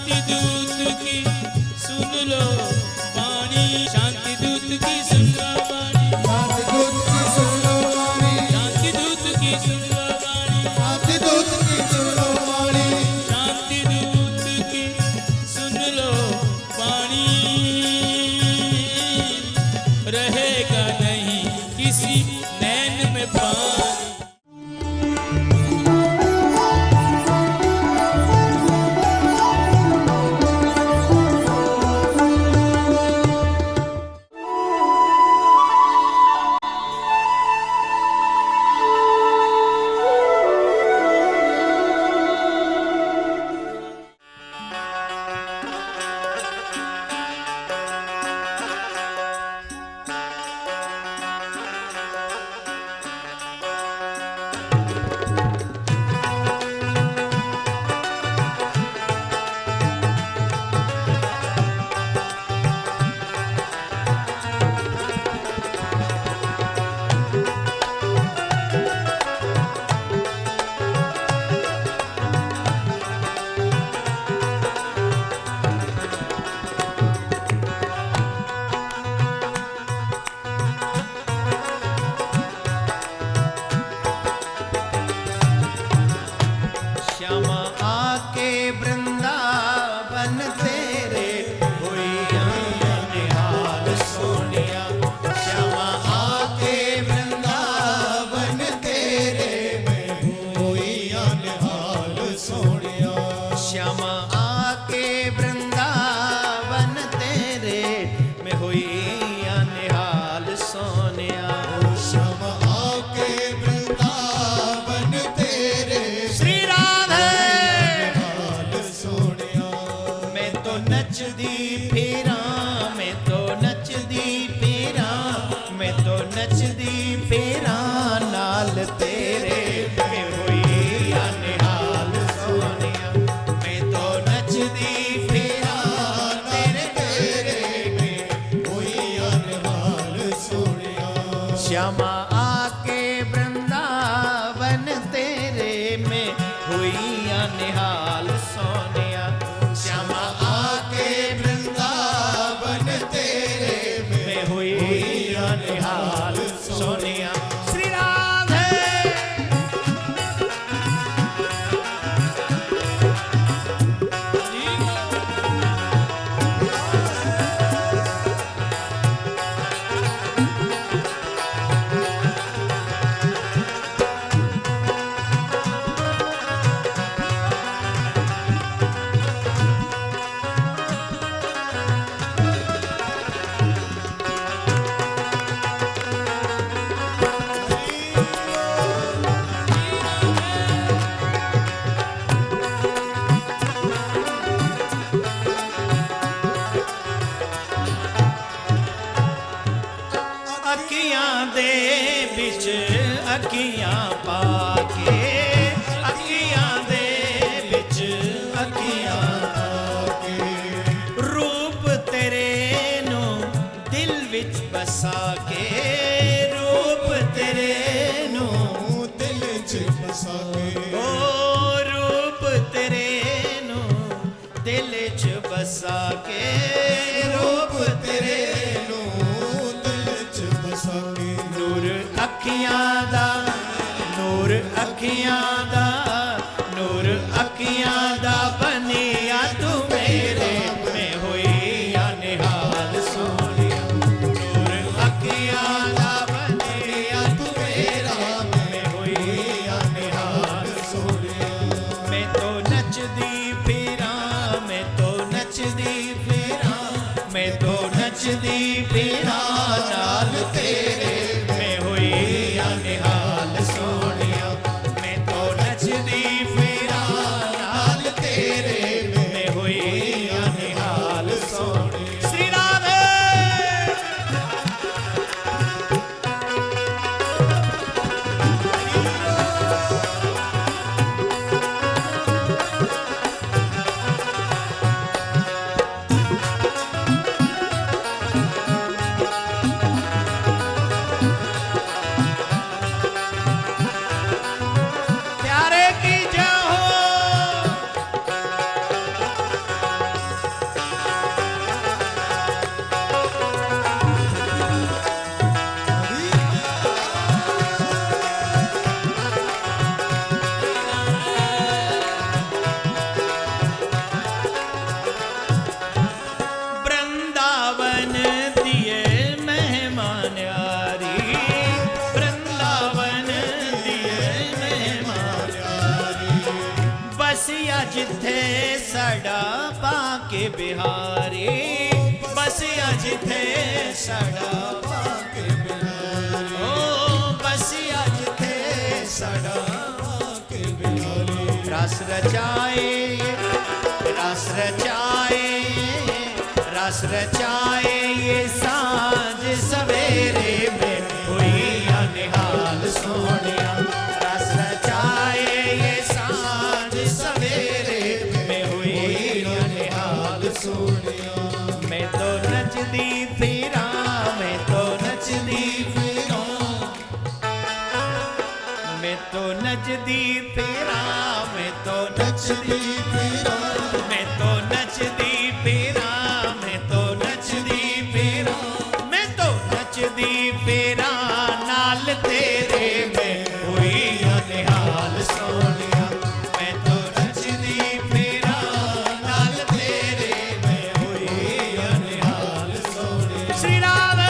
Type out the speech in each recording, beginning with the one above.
शांति दूत की सुन लो वाणी, शांति दूत की सुन लो वाणी, शांति दूत की सुन लो वाणी, शांति दूत की सुन लो वाणी, शांति दूत की सुन लो वाणी, शांति दूत की सुन लो वाणी। रहेगा नहीं किसी नैन में पानी। श्यामा आके वृंदावन तेरे में हुई निहाल सोनिया, श्यामा आके वृंदावन तेरे में हुई निहाल सोनिया। श्री राधे अखियां पाके, अखियां दे विच अखियां पाके, रूप तेरे नो दिल विच बसा के, रूप तेरे नो दिल विच बसा के, ओ रूप तेरे नो दिल विच बसा के, रूप तेरे नो दिल विच बसा के। नूर अखियां दा, नूर अखियां दा, नूर अखियां दा बनिया तू मेरे में हुई निहाल सोनिया, नूर अखियां दा बनिया तू मेरा में हुई निहाल सोनिया। मैं तो नचदी फिरा, मैं तो नचदी फिरा, मैं तो नचदी फिरा नाल तेरे में हुई निहाल सोनिया, मैं तो जिथे साडा बाके बिहारी, बसिया जिथे साडा बाके बिहारी, ओ बसिया जिथे साडा बाके बिहारी। रस रचाए, रस रचाए, रस रचाए ये सांझ सवेरे में हुई निहाल सोनिया। रस रचाए ये सांझ सवेरे में हुई निहाल सोनिया। मैं तो नचदी फिरा, मैं तो नचदी फिरा, मैं तो नचदी फिरा, मैं तो नचदी फिरा, मैं तो नचदी फिरा, मैं तो नचदी फिरा, मैं तो नचदी फिरा नाल तेरे में हुई निहाल सोनिया। मैं तो नचदी फिरा नाल तेरे में हुई निहाल सोनिया। श्री राम।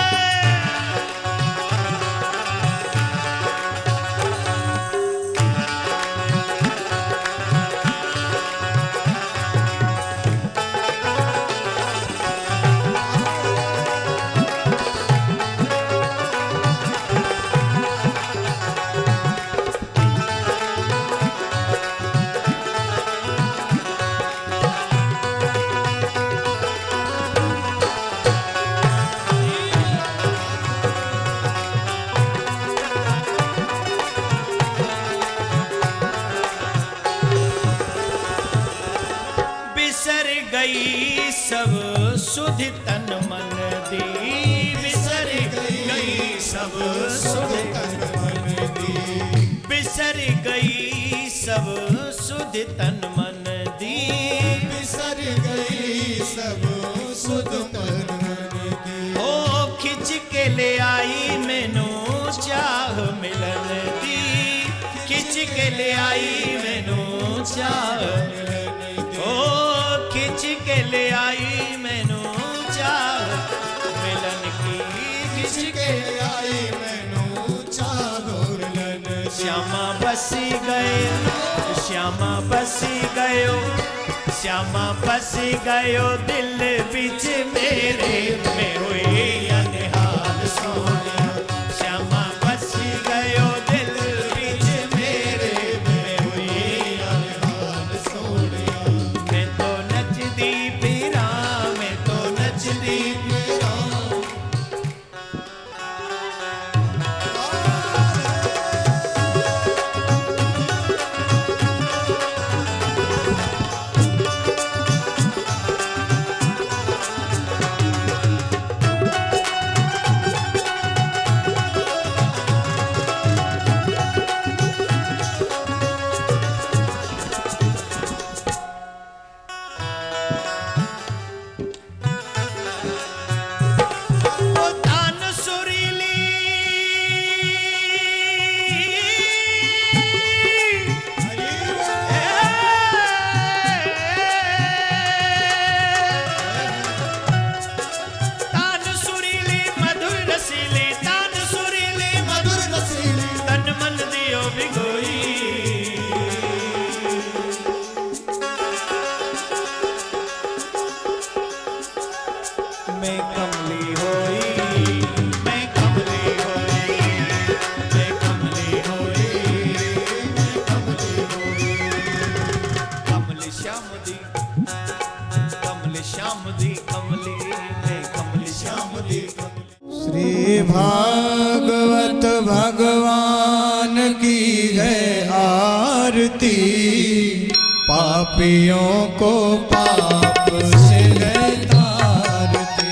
बिसर गई सब सुध तन मन दी, बिसर गई सब सुध तन मन दी, बिसर गई सब सुध तन मन दी, बिसर गई सब सुध तन मन दी। ओ खिंच के ले आई मैनू चाह मिलन दी, खिंच के ले आई मैनू चाह मिलन दी। ओ खिंच के ले आई मैनू चाह मिलन की, खिंच के आई मैनू चाह मिलन दी। श्यामा बसी गए, श्यामा बसी गयो, श्यामा बसी गयो दिल बिच मेरे में हुई निहाल सोनिया। श्यामा बसी गयो दिल बिच मेरे में हुई निहाल सोनिया। मैं तो नचदी फिरा, मैं तो नचदी फिरा, ओ तान सुरीली तान सुरीली मधुर रसीली, तान सुरीली मधुर रसीली, तन मन दियो भिगोई। मैं कमली होई, मैं कमली होई, मैं कमली होई, मैं कमली होई। कमली श्याम दी, कमली श्याम दी कमली, मैं कमली श्याम दी कमली। श्री भागवत भगवान की है आरती, पापियों को पाप से है तारती।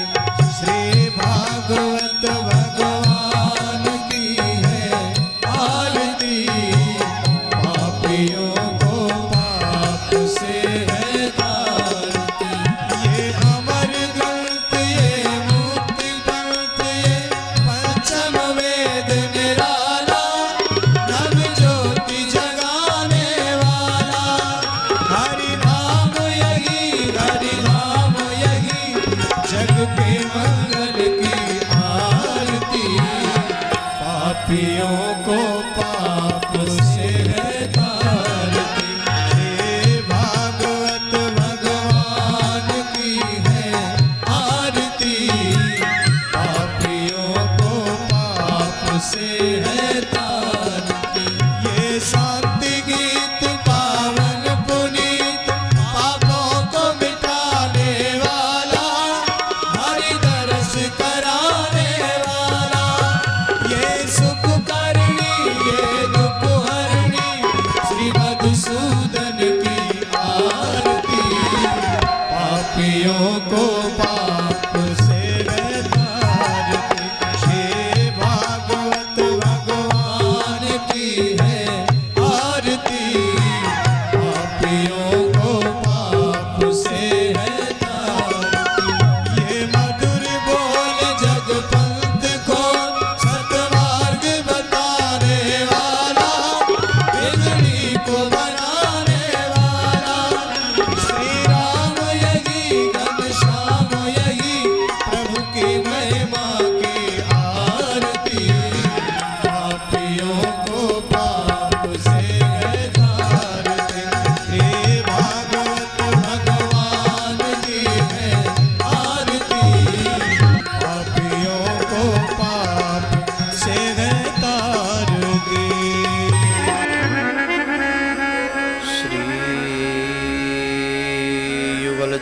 श्री भागवत भगवान की है आरती, पापियों को पाप से है तारती। ये अमर ग्रंथ, ये मुक्ति ग्रंथ, ये पंचम वेद निराला, नव ज्योति जगाने वाला, हरि नाम यही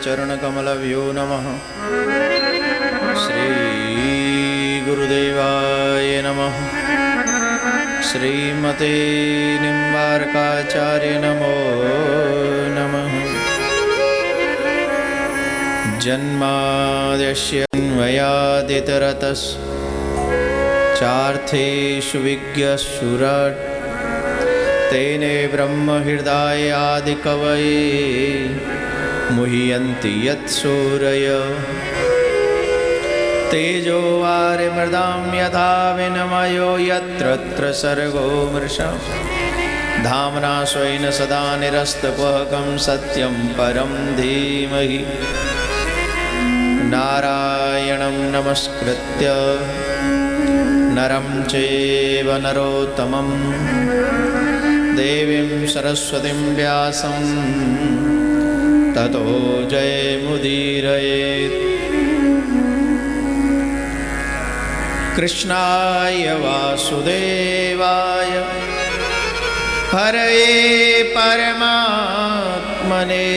चरणकमलभ्यो नमः। श्री गुरुदेवाय नमः। श्रीमते निम्बार्काचार्य नमो नमः। जन्माद्यस्य अन्वयादितरतश्चार्थेषु विज्ञस्सुराट् तेने ब्रह्महृदाय आदिकवये मुह्यन्ति यत्सूरयः। तेजो वारिमृदां यथा विनिमयो यत्र सर्गो मृषा धाम्ना स्वेन सदा निरस्तकुहकं सत्यं परं धीमहि। नारायणं नमस्कृत्य नरं चैव नरोत्तमं देवीं सरस्वतीं व्यासं ततो जयमुदीरयेत्। कृष्णाय वासुदेवाय हरये परमात्मने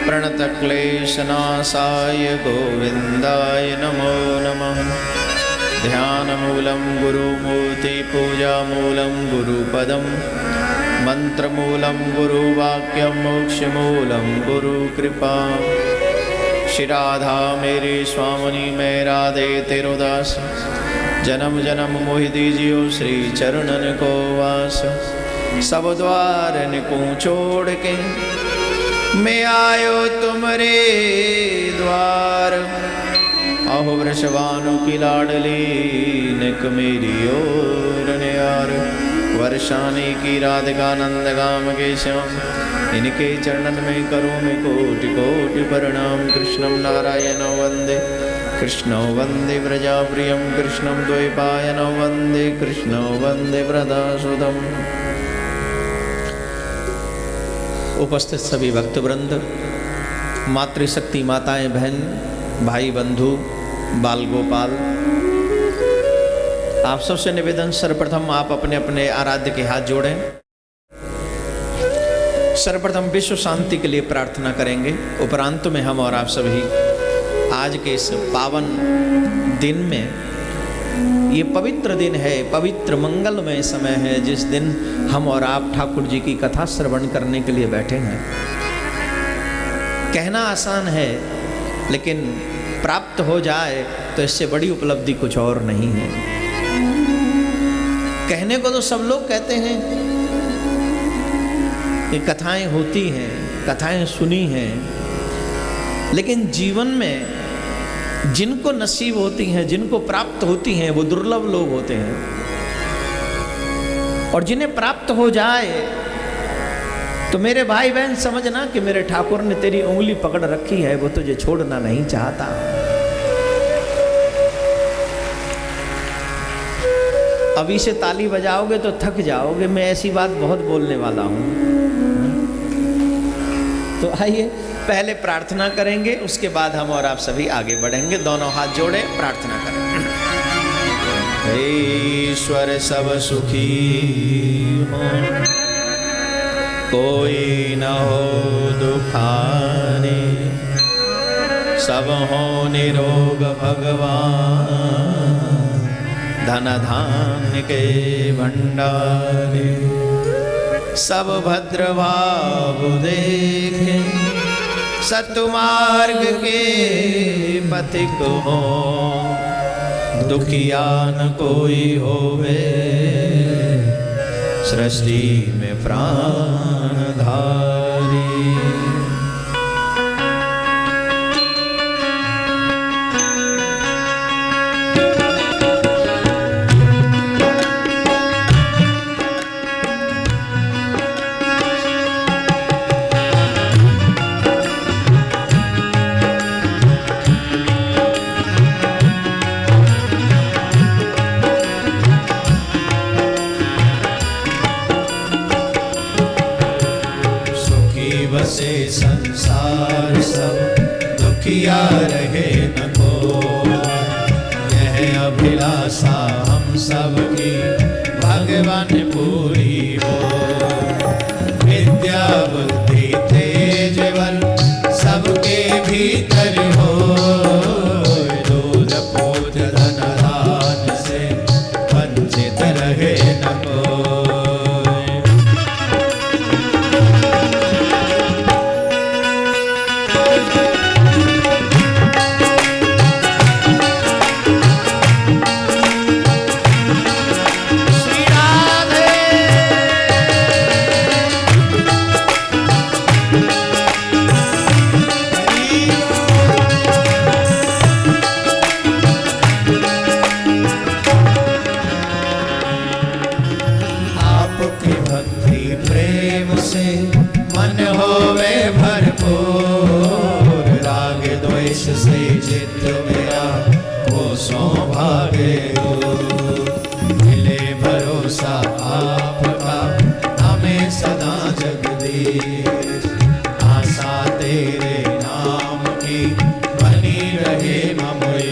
प्रणतक्लेशनाशाय गोविन्दाय नमो नमः। ध्यानमूलं गुरुमूर्ति पूजामूलं गुरुपदं मंत्रमूलं गुरुवाक्यं मोक्षमूलं गुरुकृपा। श्री राधा मेरी स्वामिनी मैं राधे तेरो दास जन्म जन्म मोहि दीजियो श्री चरणन को वास। सब द्वार को छोड़ के मैं आयो तुम्हारे द्वार। अहो वृषभानु की लाडली निक मेरी ओर न्यार। वर्षानी की राधिका नंद गाम के श्याम इनके चरणन में करूँ मैं कोटि कोटि प्रणाम। कृष्णं नारायण वंदे कृष्णं वंदे व्रजाप्रियं कृष्णं द्वैपायनं वंदे कृष्णं वंदे व्रतासुतम्। उपस्थित सभी भक्तवृंद, मातृशक्ति माताएं, बहन, भाई, बंधु, बाल गोपाल, आप सबसे निवेदन, सर्वप्रथम आप अपने अपने आराध्य के हाथ जोड़ें। सर्वप्रथम विश्व शांति के लिए प्रार्थना करेंगे। उपरांत में हम और आप सभी आज के इस पावन दिन में, ये पवित्र दिन है, पवित्र मंगलमय समय है, जिस दिन हम और आप ठाकुर जी की कथा श्रवण करने के लिए बैठे हैं। कहना आसान है, लेकिन प्राप्त हो जाए तो इससे बड़ी उपलब्धि कुछ और नहीं है। कहने को तो सब लोग कहते हैं कि कथाएं होती हैं, कथाएं सुनी हैं, लेकिन जीवन में जिनको नसीब होती हैं, जिनको प्राप्त होती हैं, वो दुर्लभ लोग होते हैं। और जिन्हें प्राप्त हो जाए तो मेरे भाई बहन समझना कि मेरे ठाकुर ने तेरी उंगली पकड़ रखी है, वो तुझे छोड़ना नहीं चाहता। अभी से ताली बजाओगे तो थक जाओगे, मैं ऐसी बात बहुत बोलने वाला हूं। तो आइए पहले प्रार्थना करेंगे, उसके बाद हम और आप सभी आगे बढ़ेंगे। दोनों हाथ जोड़े प्रार्थना करें। ईश्वर सब सुखी हो, कोई न हो दुखाने, सब हो निरोग भगवान, धन धान्य के भंडारे। सब भद्र भाव देखे, सतमार्ग के पथिक हो, दुखिया न कोई होवे, सृष्टि में प्राणधारी। बसे संसार सब, दुखिया रहे न को, यह अभिलाषा हम सब की भगवान पूरी हो। विद्या बुद्धि तेज बल भीतर हो, दूध पूज धन धान से वंचित रहे न कोई। श्री राधे। आपकी भक्ति प्रेम से मन होवे भरपूर, राग द्वेष से चित्त मेरा कोसों भागे दूर। मिले भरोसा आपका हमें सदा जगदीश, आशा तेरे नाम की बनी रहे ममोई।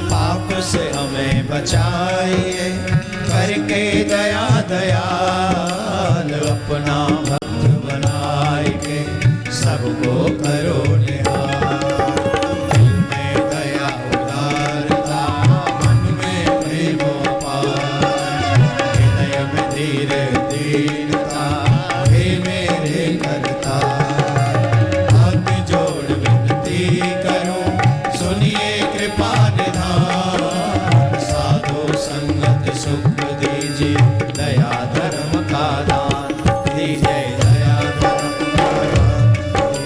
पाप से हमें बचाइए करके दया दयाल, अपना भक्त बनाए के सबको करो निहाल। दिल में दया उदारता, मन में प्रेम अपार, हृदय में धीर दीनता, हे मेरे करता। हाथ जोड़ विनती करूं, सुनिए कृपा निधान, साधु संगत सुख दीजिए, दया धर्म का दान दीजिए, दया धर्म का दान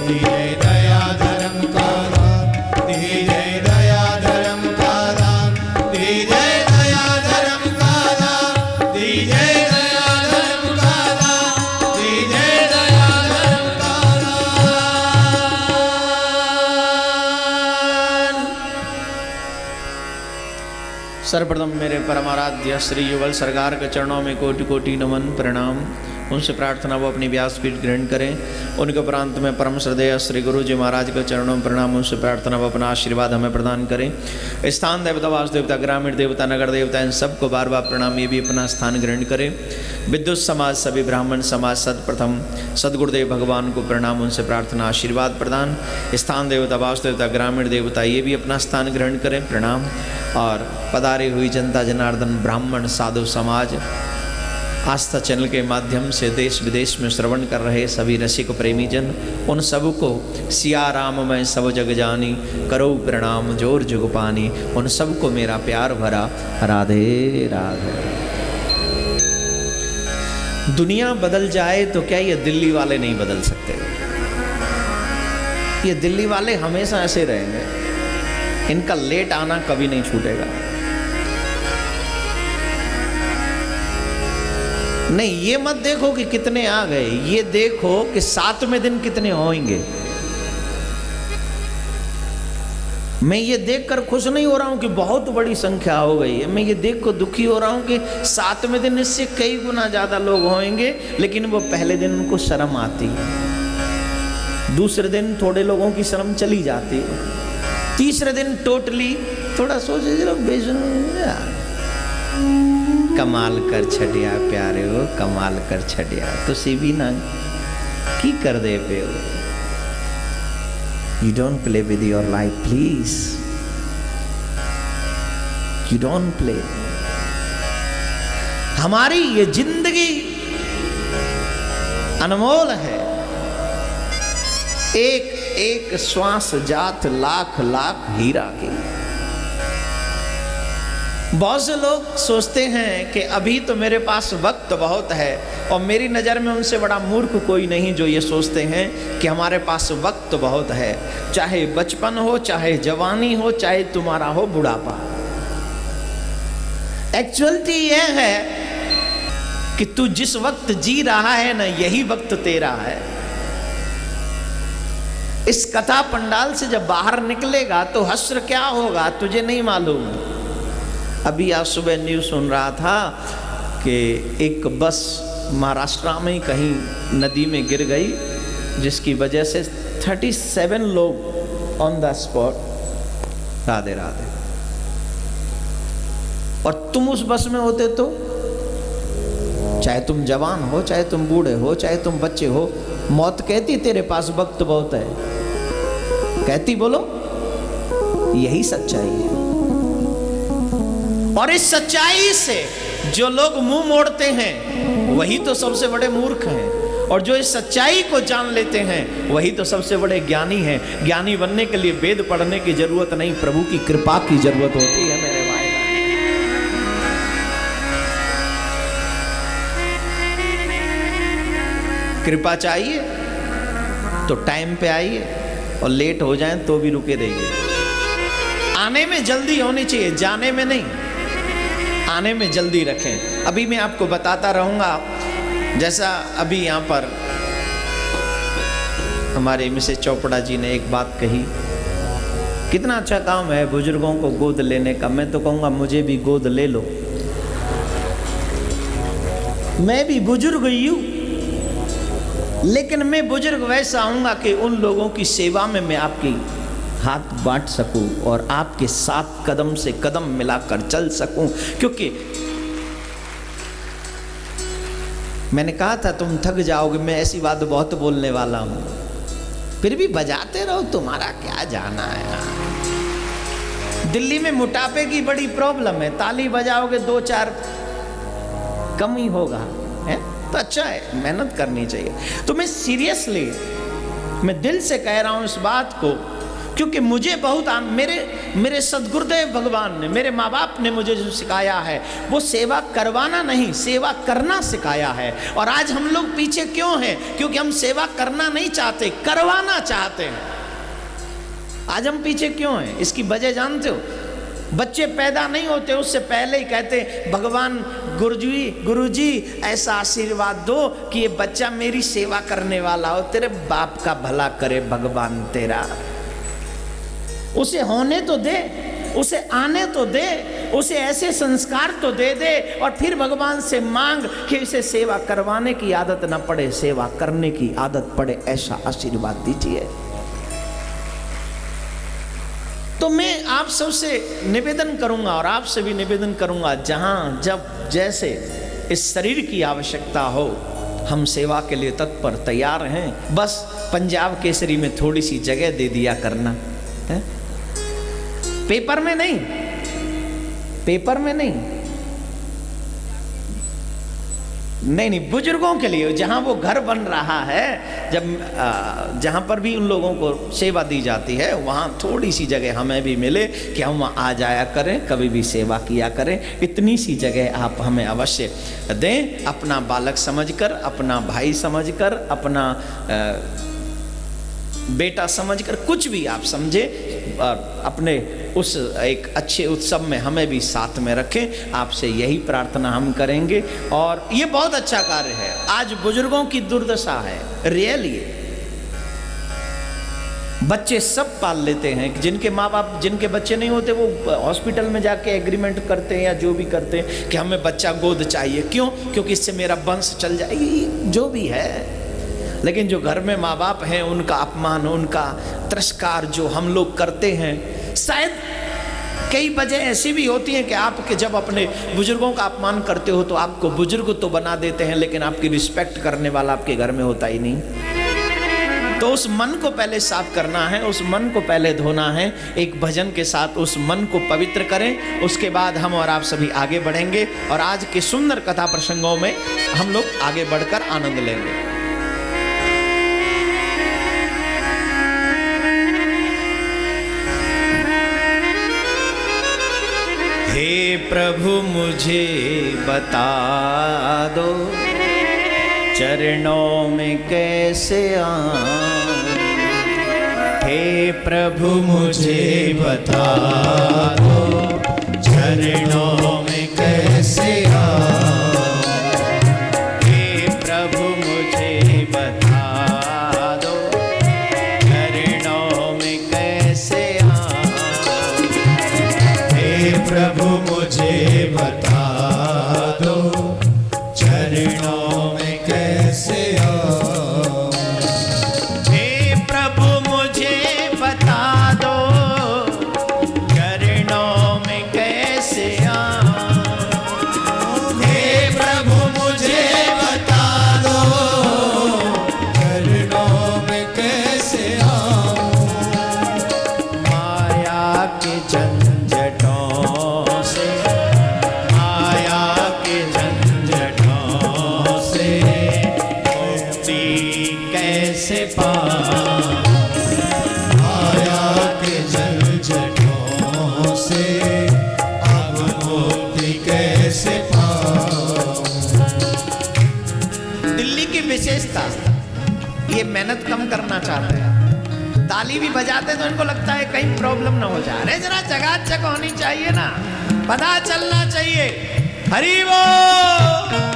दीजिए, दया धर्म का दान दीजिए, दया धर्म का दान दीजिए, दया धर्म का दान दीजिए, दया धर्म का दान दीजिए, दया धर्म का दान। सर्वप्रथम मेरे परमाराध्य श्री युगल सरकार के चरणों में कोटि कोटि नमन प्रणाम। उनसे प्रार्थना वो अपनी व्यासपीठ ग्रहण करें। उनके उपरांत में परम श्रद्धेय श्री गुरु जी महाराज के चरणों में प्रणाम। उनसे प्रार्थना वो अपना आशीर्वाद हमें प्रदान करें। स्थान देवता, वास देवता, ग्रामीण देवता, नगर देवता, इन सबको बार बार प्रणाम। ये भी अपना स्थान ग्रहण करें। विद्युत समाज, सभी ब्राह्मण समाज, सतप्रथम सदगुरुदेव भगवान को प्रणाम। उनसे प्रार्थना आशीर्वाद प्रदान। स्थान देवता, वास देवता, ग्रामीण देवता, ये भी अपना स्थान ग्रहण करें, प्रणाम। और पधारी हुई जनता जनार्दन, ब्राह्मण, साधु समाज, आस्था चैनल के माध्यम से देश विदेश में श्रवण कर रहे सभी रसिक प्रेमी जन, उन सबको सिया राम मैं सब जग जानी, करो प्रणाम जोर जुग पानी। उन सबको मेरा प्यार भरा राधे राधे। दुनिया बदल जाए तो क्या ये दिल्ली वाले नहीं बदल सकते? ये दिल्ली वाले हमेशा ऐसे रहेंगे, इनका लेट आना कभी नहीं छूटेगा। नहीं, ये मत देखो कि कितने आ गए, ये देखो कि 7वें दिन कितने होंगे। मैं ये देखकर खुश नहीं हो रहा हूं कि बहुत बड़ी संख्या हो गई है, मैं ये देख कर दुखी हो रहा हूं कि 7वें दिन इससे कई गुना ज्यादा लोग होंगे। लेकिन वो पहले दिन उनको शर्म आती है, दूसरे दिन थोड़े लोगों की शर्म चली जाती है, तीसरे दिन टोटली थोड़ा सोचे जरा कमाल कर छड़िया प्यारे हो, कमाल कर छड़िया तुसी भी ना की कर दे पे हो। You don't play with your life, please. You don't play. हमारी ये जिंदगी अनमोल है। एक एक श्वास जात लाख लाख हीरा की। बहुत से लोग सोचते हैं कि अभी तो मेरे पास वक्त बहुत है, और मेरी नज़र में उनसे बड़ा मूर्ख कोई नहीं जो ये सोचते हैं कि हमारे पास वक्त बहुत है। चाहे बचपन हो, चाहे जवानी हो, चाहे तुम्हारा हो बुढ़ापा। एक्चुअलिटी यह है कि तू जिस वक्त जी रहा है ना, यही वक्त तेरा है। इस कथा पंडाल से जब बाहर निकलेगा तो हश्र क्या होगा तुझे नहीं मालूम। अभी आज सुबह न्यूज़ सुन रहा था कि एक बस महाराष्ट्र में कहीं नदी में गिर गई, जिसकी वजह से 37 लोग on the spot. Radhe Radhe. और तुम उस बस में होते तो, चाहे तुम जवान हो, चाहे तुम बूढ़े हो, चाहे तुम बच्चे हो, मौत कहती तेरे पास वक्त बहुत है, कहती बोलो। यही सच्चाई है। और इस सच्चाई से जो लोग मुंह मोड़ते हैं वही तो सबसे बड़े मूर्ख हैं, और जो इस सच्चाई को जान लेते हैं वही तो सबसे बड़े ज्ञानी हैं। ज्ञानी बनने के लिए वेद पढ़ने की जरूरत नहीं, प्रभु की कृपा की जरूरत होती है मेरे भाई। कृपा चाहिए तो टाइम पे आइए, और लेट हो जाए तो भी रुके रहिए। आने में जल्दी होनी चाहिए, जाने में नहीं। आने में जल्दी रखें। अभी मैं आपको बताता रहूंगा, जैसा अभी यहाँ पर हमारे मिसेस चोपड़ा जी ने एक बात कही, कितना अच्छा काम है बुजुर्गों को गोद लेने का। मैं तो कहूँगा मुझे भी गोद ले लो, मैं भी बुजुर्ग ही हूँ, लेकिन मैं बुजुर्ग वैसा आऊँगा कि उन लोगों की सेवा में मैं आपकी हाथ बांट सकूं और आपके साथ कदम से कदम मिलाकर चल सकूं। क्योंकि मैंने कहा था तुम थक जाओगे, मैं ऐसी बात बहुत बोलने वाला हूं, फिर भी बजाते रहो, तुम्हारा क्या जाना है। दिल्ली में मोटापे की बड़ी प्रॉब्लम है, ताली बजाओगे 2-4 कम ही होगा, है तो अच्छा है, मेहनत करनी चाहिए। तो मैं सीरियसली, मैं दिल से कह रहा हूं इस बात को, क्योंकि मुझे बहुत मेरे सद्गुरुदेव भगवान ने, मेरे माँ बाप ने मुझे जो सिखाया है वो सेवा करवाना नहीं, सेवा करना सिखाया है। और आज हम लोग पीछे क्यों हैं? क्योंकि हम सेवा करना नहीं चाहते, करवाना चाहते हैं। आज हम पीछे क्यों हैं? इसकी वजह जानते हो? बच्चे पैदा नहीं होते उससे पहले ही कहते भगवान गुरुजी ऐसा आशीर्वाद दो कि ये बच्चा मेरी सेवा करने वाला हो, तेरे बाप का भला करे भगवान तेरा। उसे होने तो दे, उसे आने तो दे, उसे ऐसे संस्कार तो दे दे, और फिर भगवान से मांग कि इसे सेवा करवाने की आदत ना पड़े, सेवा करने की आदत पड़े, ऐसा आशीर्वाद दीजिए। तो मैं आप सबसे निवेदन करूंगा और आपसे भी निवेदन करूंगा, जहां जब जैसे इस शरीर की आवश्यकता हो, हम सेवा के लिए तत्पर तैयार हैं। बस पंजाब केसरी में थोड़ी सी जगह दे दिया करना है, पेपर में नहीं, पेपर में नहीं, नहीं, बुजुर्गों के लिए जहां वो घर बन रहा है, जब जहां पर भी उन लोगों को सेवा दी जाती है वहां थोड़ी सी जगह हमें भी मिले कि हम वहां आ जाया करें, कभी भी सेवा किया करें। इतनी सी जगह आप हमें अवश्य दें, अपना बालक समझकर, अपना भाई समझकर, अपना बेटा समझकर, कुछ भी आप समझे, और अपने उस एक अच्छे उत्सव में हमें भी साथ में रखें। आपसे यही प्रार्थना हम करेंगे। और ये बहुत अच्छा कार्य है। आज बुजुर्गों की दुर्दशा है, रियली। बच्चे सब पाल लेते हैं, जिनके माँ बाप, जिनके बच्चे नहीं होते वो हॉस्पिटल में जाके एग्रीमेंट करते हैं या जो भी करते हैं कि हमें बच्चा गोद चाहिए। क्यों? क्योंकि इससे मेरा वंश चल जाएगी, जो भी है। लेकिन जो घर में माँ बाप हैं उनका अपमान, उनका तिरस्कार जो हम लोग करते हैं, शायद कई वजह ऐसी भी होती हैं कि आपके जब अपने बुजुर्गों का अपमान करते हो तो आपको बुजुर्ग तो बना देते हैं, लेकिन आपकी रिस्पेक्ट करने वाला आपके घर में होता ही नहीं। तो उस मन को पहले साफ करना है, उस मन को पहले धोना है। एक भजन के साथ उस मन को पवित्र करें, उसके बाद हम और आप सभी आगे बढ़ेंगे और आज के सुंदर कथा प्रसंगों में हम लोग आगे बढ़कर आनंद लेंगे। हे प्रभु मुझे बता दो, चरणों में कैसे आऊं। हे प्रभु मुझे बता दो, चरणों में कैसे आऊं। हे प्रभु मुझे बता दो, चरणों में कैसे आऊं। हे प्रभु मुझे विशेषता, ये मेहनत कम करना चाहते हैं। ताली भी बजाते तो इनको लगता है कहीं प्रॉब्लम ना हो जाए। अरे जरा चकाचक होनी चाहिए ना, पता चलना चाहिए। हरि बोल।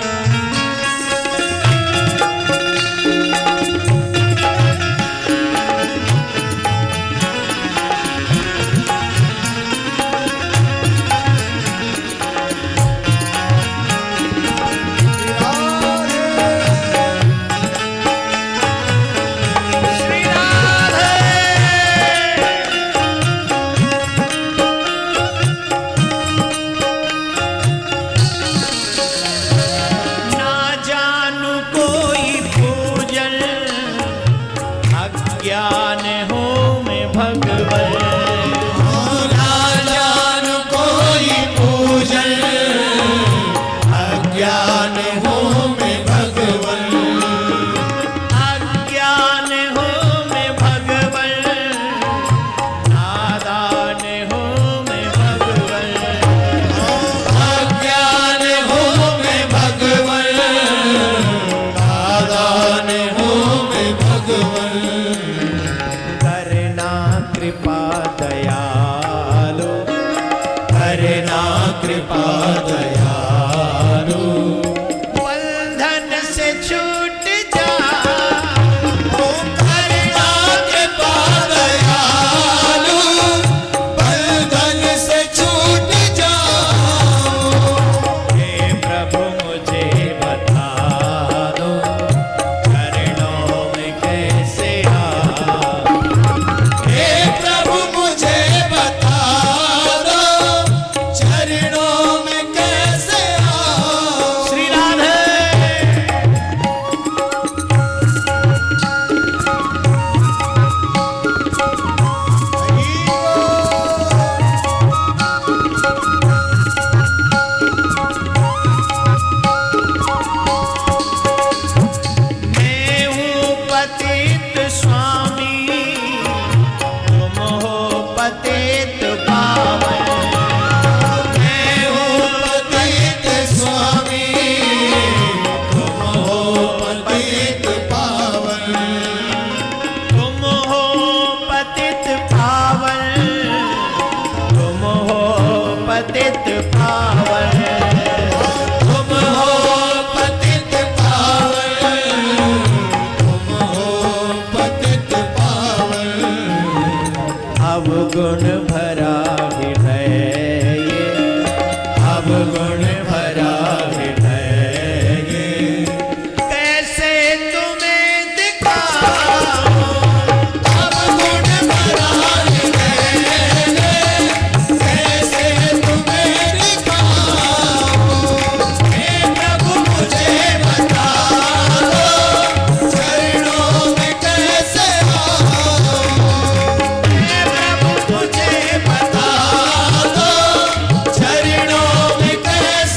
ज्ञान हो में भगवन, ना जान कोई पूजन, अज्ञान हो में भगवन, अज्ञान हो में भगवन, नादान हो में भगवन, अज्ञान हो में भगवन, नादान हो में भगवन। करना कृपा दयालु, करना कृपा दयालु, बंधन से छूट जा। करना कृपा दयालु, बंधन से छूट जाओ। हे प्रभु मुझे बता दो, चरणों में कैसे आऊं। हे प्रभु मुझे बता दो, चरणों में कैसे आओ। श्री राधे। मैं हूँ पतित स्वामी, तुम हो पतित पावन। मैं हूँ पतित स्वामी, तुम हो पतित पावन। तुम हो पतित पावन, तुम हो पतित पावन। तुम हो पतित पावन, तुम हो पतित पावन। अवगुण भरा हृदय ये, अवगुण भरा हृदय ये, कैसे तुम्हें दिखाऊं। अवगुण भरा हृदय ये, कैसे तुम्हें दिखाऊं। हे प्रभु मुझे बता दो, चरणों में कैसे आओ। हे प्रभु मुझे बता चरणों में कैसे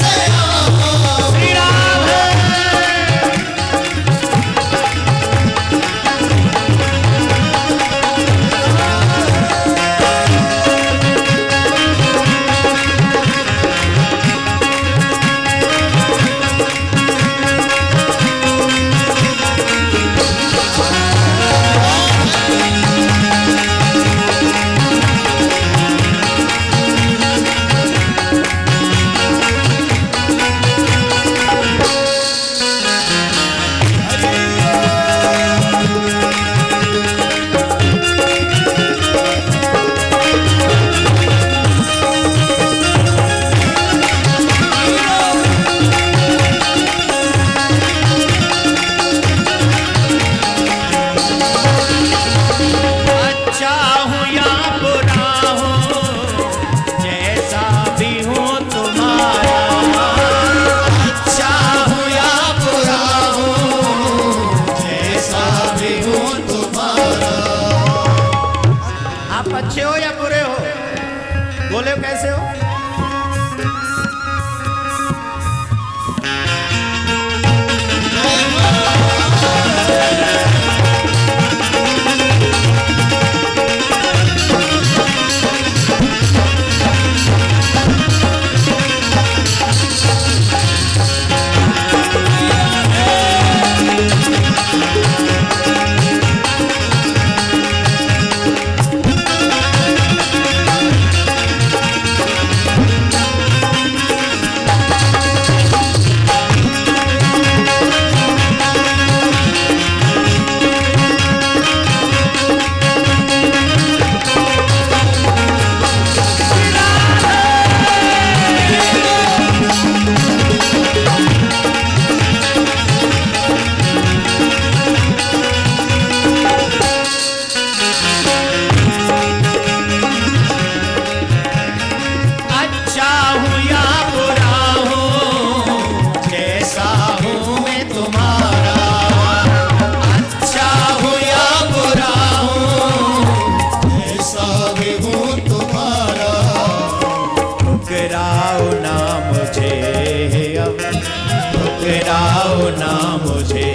ना मुझे,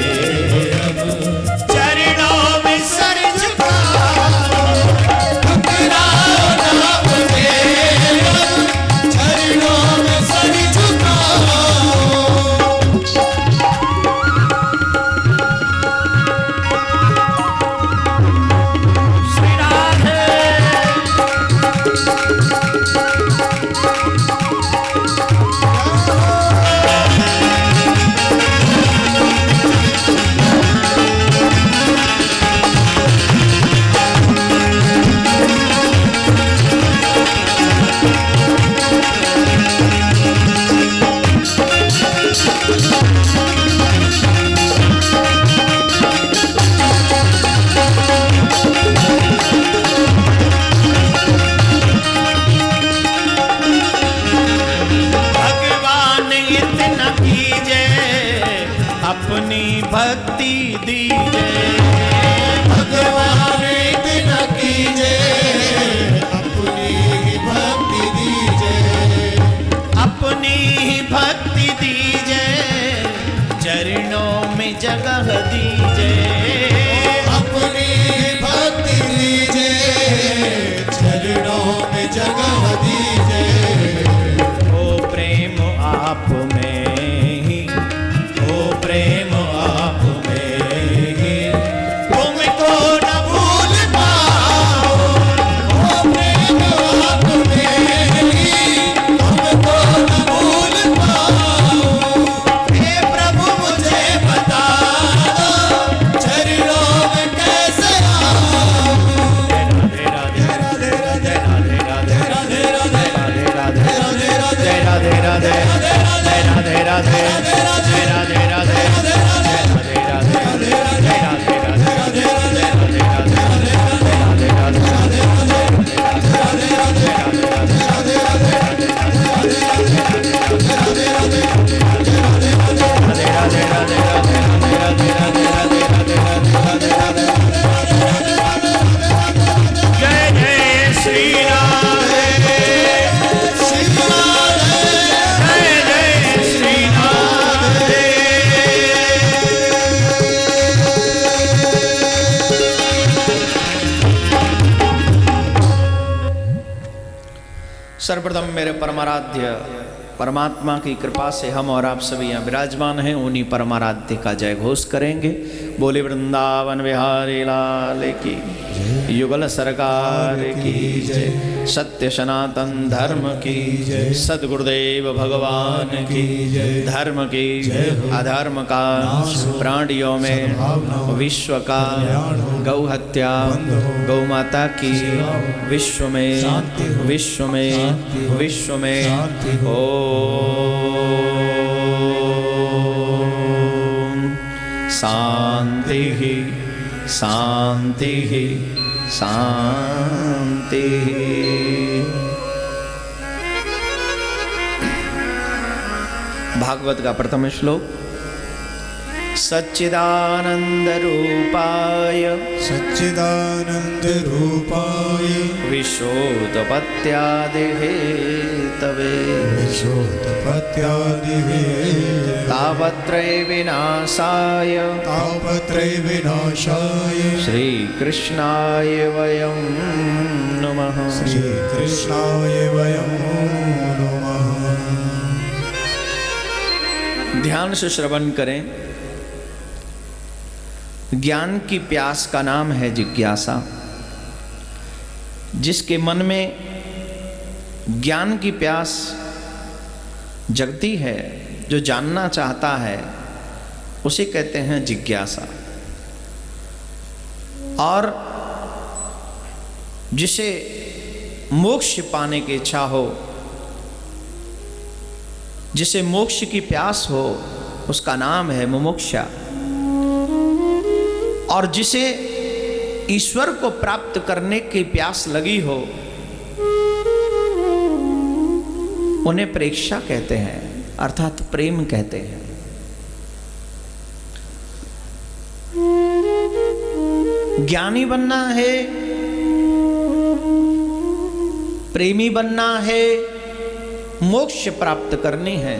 चरणों में सर झुकाओ, ठुकराओ ना मुझे, चरणों में सर झुकाओ। श्री राधे। भगवान इतना कीजिए, अपनी भक्ति दीजिए। भगवान इतना कीजिए, अपनी ही भक्ति दीजिए, अपनी ही भक्ति दीजिए, चरणों में जगह दीजिए। अपनी ही भक्ति दीजिए, चरणों में जगह दीजिए। ओ प्रेम आप में ही, ओ प्रेम आप में ही, तुमको न भूल पाओ। ओ प्रेम आप में ही, तुमको न भूल पाओ। हे प्रभु मुझे बता दो, चरणों में कैसे आऊं। राधे राधे राधे राधे राधे राधे राधे राधे राधे राधे जय राधे राधे जय राधे राधे जय राधे राधे जय राधे राधे जय राधे राधे जय राधे राधे राधे राधे राधे जय जय श्री राधे जय जय श्री राधे। सर्वप्रथम मेरे परमाराध्य परमात्मा की कृपा से हम और आप सभी यहाँ विराजमान हैं, उन्हीं परमाराध्य का जय घोष करेंगे। बोले वृंदावन बिहारी लाल की, युगल सरकार की जय, सत्य सनातन धर्म की जय, सद्गुरुदेव भगवान की जय, धर्म की अधर्म का प्राणियों में विश्व का, गौ हत्या गौ माता की विश्व में विश्व में विश्व में ओम शांति ही शांति ही शांति। भागवत का प्रथम श्लोक। सच्चिदानंद रूपाय सच्चिदानंद रूपाय विश्वोत्पत्त्यादि हेतवे विश्वोत्पत्त्यादि हेतवे तापत्रय विनाशाय तापत्रय विनाशाय श्री कृष्णाय वयं नमः। श्री कृष्णाय वयं नमः। ध्यान से श्रवण करें। ज्ञान की प्यास का नाम है जिज्ञासा। जिसके मन में ज्ञान की प्यास जगती है, जो जानना चाहता है, उसे कहते हैं जिज्ञासा। और जिसे मोक्ष पाने की इच्छा हो, जिसे मोक्ष की प्यास हो, उसका नाम है मुमुक्षा। और जिसे ईश्वर को प्राप्त करने की प्यास लगी हो, उन्हें प्रेक्षा कहते हैं, अर्थात प्रेम कहते हैं। ज्ञानी बनना है, प्रेमी बनना है, मोक्ष प्राप्त करनी है,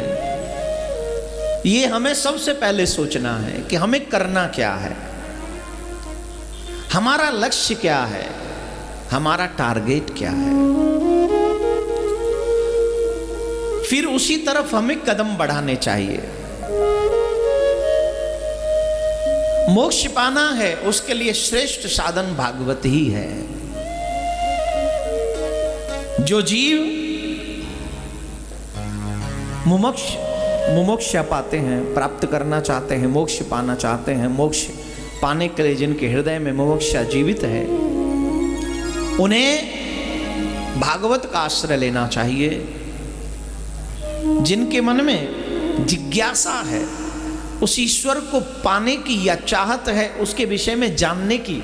ये हमें सबसे पहले सोचना है कि हमें करना क्या है, हमारा लक्ष्य क्या है, हमारा टारगेट क्या है। फिर उसी तरफ हमें कदम बढ़ाने चाहिए। मोक्ष पाना है, उसके लिए श्रेष्ठ साधन भागवत ही है। जो जीव मुमुक्षा पाते हैं, प्राप्त करना चाहते हैं, मोक्ष पाना चाहते हैं, मोक्ष पाने के लिए जिनके हृदय में मुमुक्षा जीवित है, उन्हें भागवत का आश्रय लेना चाहिए। जिनके मन में जिज्ञासा है, उस ईश्वर को पाने की या चाहत है, उसके विषय में जानने की।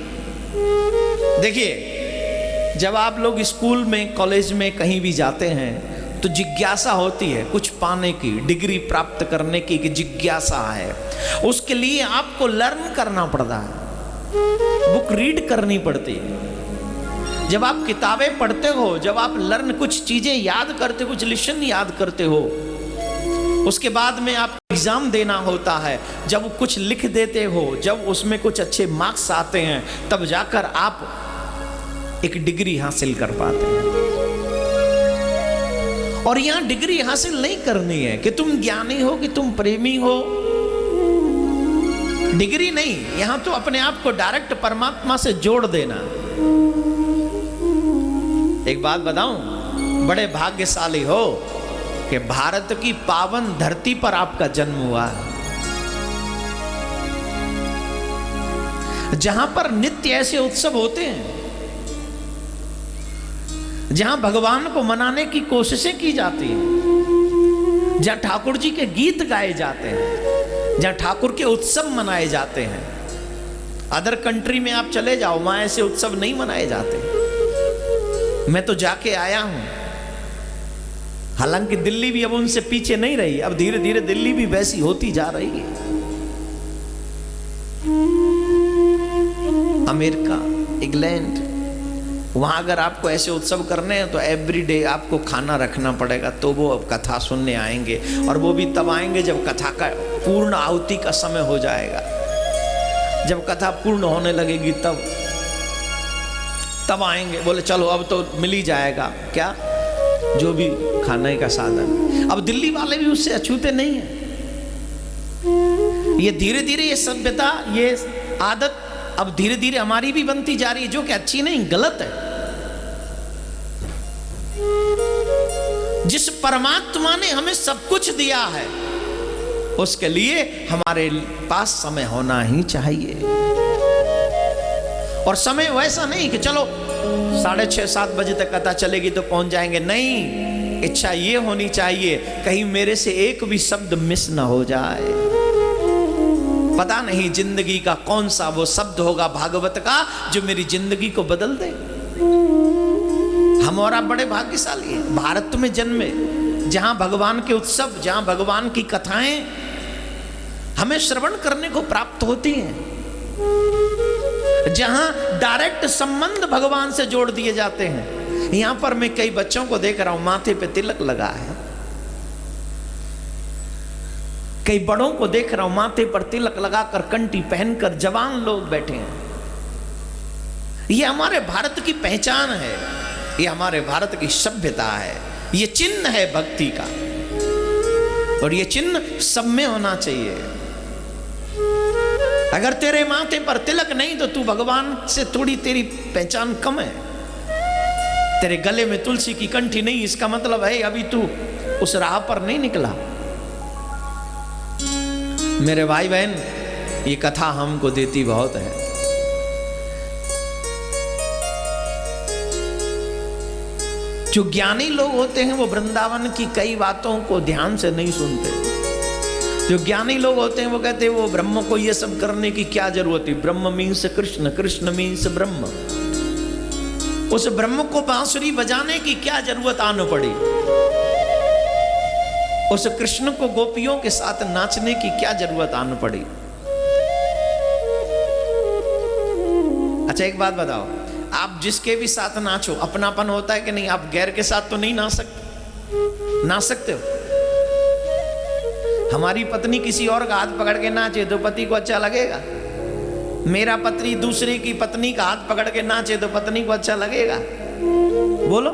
देखिए, जब आप लोग स्कूल में, कॉलेज में कहीं भी जाते हैं तो जिज्ञासा होती है कुछ पाने की, डिग्री प्राप्त करने की जिज्ञासा है। उसके लिए आपको लर्न करना पड़ता है, बुक रीड करनी पड़ती है। जब आप किताबें पढ़ते हो, जब आप लर्न कुछ चीजें याद करते, कुछ लेसन याद करते हो, उसके बाद में आप एग्जाम देना होता है। जब कुछ लिख देते हो, जब उसमें कुछ अच्छे मार्क्स आते हैं, तब जाकर आप एक डिग्री हासिल कर पाते हैं। और यहां डिग्री हासिल नहीं करनी है कि तुम ज्ञानी हो, कि तुम प्रेमी हो, डिग्री नहीं। यहां तो अपने आप को डायरेक्ट परमात्मा से जोड़ देना। एक बात बताऊं, बड़े भाग्यशाली हो कि भारत की पावन धरती पर आपका जन्म हुआ है, जहां पर नित्य ऐसे उत्सव होते हैं, जहां भगवान को मनाने की कोशिशें की जाती हैं, जहां ठाकुर जी के गीत गाए जाते हैं, जहां ठाकुर के उत्सव मनाए जाते हैं। अदर कंट्री में आप चले जाओ, वहां ऐसे उत्सव नहीं मनाए जाते। मैं तो जाके आया हूं। हालांकि दिल्ली भी अब उनसे पीछे नहीं रही, अब धीरे धीरे दिल्ली भी वैसी होती जा रही है। अमेरिका, इंग्लैंड, वहां अगर आपको ऐसे उत्सव करने हैं तो एवरी डे आपको खाना रखना पड़ेगा, तो वो अब कथा सुनने आएंगे। और वो भी तब आएंगे जब कथा का पूर्ण आहुति का समय हो जाएगा। जब कथा पूर्ण होने लगेगी तब आएंगे। बोले चलो अब तो मिल ही जाएगा, क्या, जो भी खाने का साधन। अब दिल्ली वाले भी उससे अछूते नहीं है। ये धीरे धीरे ये सभ्यता, ये आदत अब धीरे धीरे हमारी भी बनती जा रही है, जो कि अच्छी नहीं, गलत है। जिस परमात्मा ने हमें सब कुछ दिया है, उसके लिए हमारे पास समय होना ही चाहिए। और समय वैसा नहीं कि चलो 6:30-7 बजे तक कथा चलेगी तो पहुंच जाएंगे। नहीं, इच्छा ये होनी चाहिए कहीं मेरे से एक भी शब्द मिस ना हो जाए। पता नहीं जिंदगी का कौन सा वो शब्द होगा भागवत का जो मेरी जिंदगी को बदल दे। हम और आप बड़े भाग्यशाली हैं, भारत में जन्मे, जहां भगवान के उत्सव, जहां भगवान की कथाएं हमें श्रवण करने को प्राप्त होती हैं, जहां डायरेक्ट संबंध भगवान से जोड़ दिए जाते हैं। यहां पर मैं कई बच्चों को देख रहा हूं, माथे पे तिलक लगा है। कई बड़ों को देख रहा हूं, माथे पर तिलक लगाकर, कंठी पहनकर जवान लोग बैठे हैं। ये हमारे भारत की पहचान है, ये हमारे भारत की सभ्यता है, ये चिन्ह है भक्ति का। और ये चिन्ह सब में होना चाहिए। अगर तेरे माथे पर तिलक नहीं तो तू भगवान से थोड़ी, तेरी पहचान कम है। तेरे गले में तुलसी की कंठी नहीं, इसका मतलब है अभी तू उस राह पर नहीं निकला। मेरे भाई बहन, ये कथा हमको देती बहुत है। जो ज्ञानी लोग होते हैं वो वृंदावन की कई बातों को ध्यान से नहीं सुनते। जो ज्ञानी लोग होते हैं वो कहते हैं वो ब्रह्म को ये सब करने की क्या जरूरत है। ब्रह्म मीन्स कृष्ण, कृष्ण मीन्स ब्रह्म। उस ब्रह्म को बांसुरी बजाने की क्या जरूरत आने पड़ी। उस कृष्ण को गोपियों के साथ नाचने की क्या जरूरत आने पड़ी। अच्छा एक बात बताओ, आप जिसके भी साथ नाचो अपनापन होता है कि नहीं? आप गैर के साथ तो नहीं नाच सकते हो। हमारी पत्नी किसी और का हाथ पकड़ के नाचे तो पति को अच्छा लगेगा? मेरा पति दूसरे की पत्नी का हाथ पकड़ के नाचे तो पत्नी को अच्छा लगेगा? बोलो।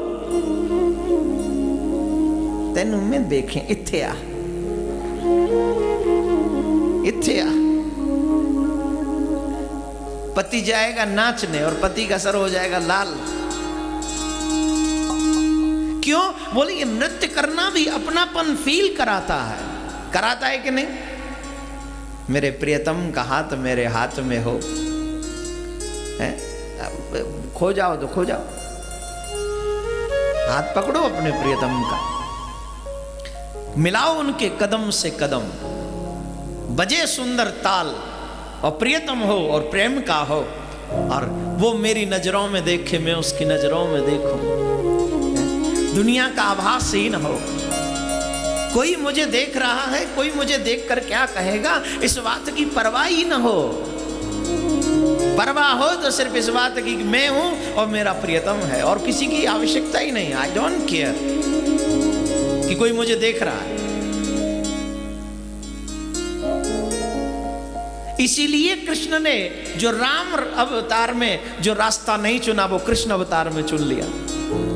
तेनू में देखें, इत्थे आ, इत्थे आ। पति जाएगा नाचने और पति का सर हो जाएगा लाल। क्यों? बोले ये नृत्य करना भी अपनापन फील कराता है। कराता है कि नहीं? मेरे प्रियतम का हाथ मेरे हाथ में हो, है? खो जाओ तो खो जाओ, हाथ पकड़ो अपने प्रियतम का, मिलाओ उनके कदम से कदम, बजे सुंदर ताल, और प्रियतम हो और प्रेम का हो, और वो मेरी नजरों में देखे, मैं उसकी नजरों में देखूं, दुनिया का आभास ही न हो। कोई मुझे देख रहा है, कोई मुझे देखकर क्या कहेगा, इस बात की परवाह ही न हो। परवाह हो तो सिर्फ इस बात की कि मैं हूं और मेरा प्रियतम है, और किसी की आवश्यकता ही नहीं। आई डोंट केयर कि कोई मुझे देख रहा है। इसीलिए कृष्ण ने जो राम अवतार में जो रास्ता नहीं चुना, वो कृष्ण अवतार में चुन लिया।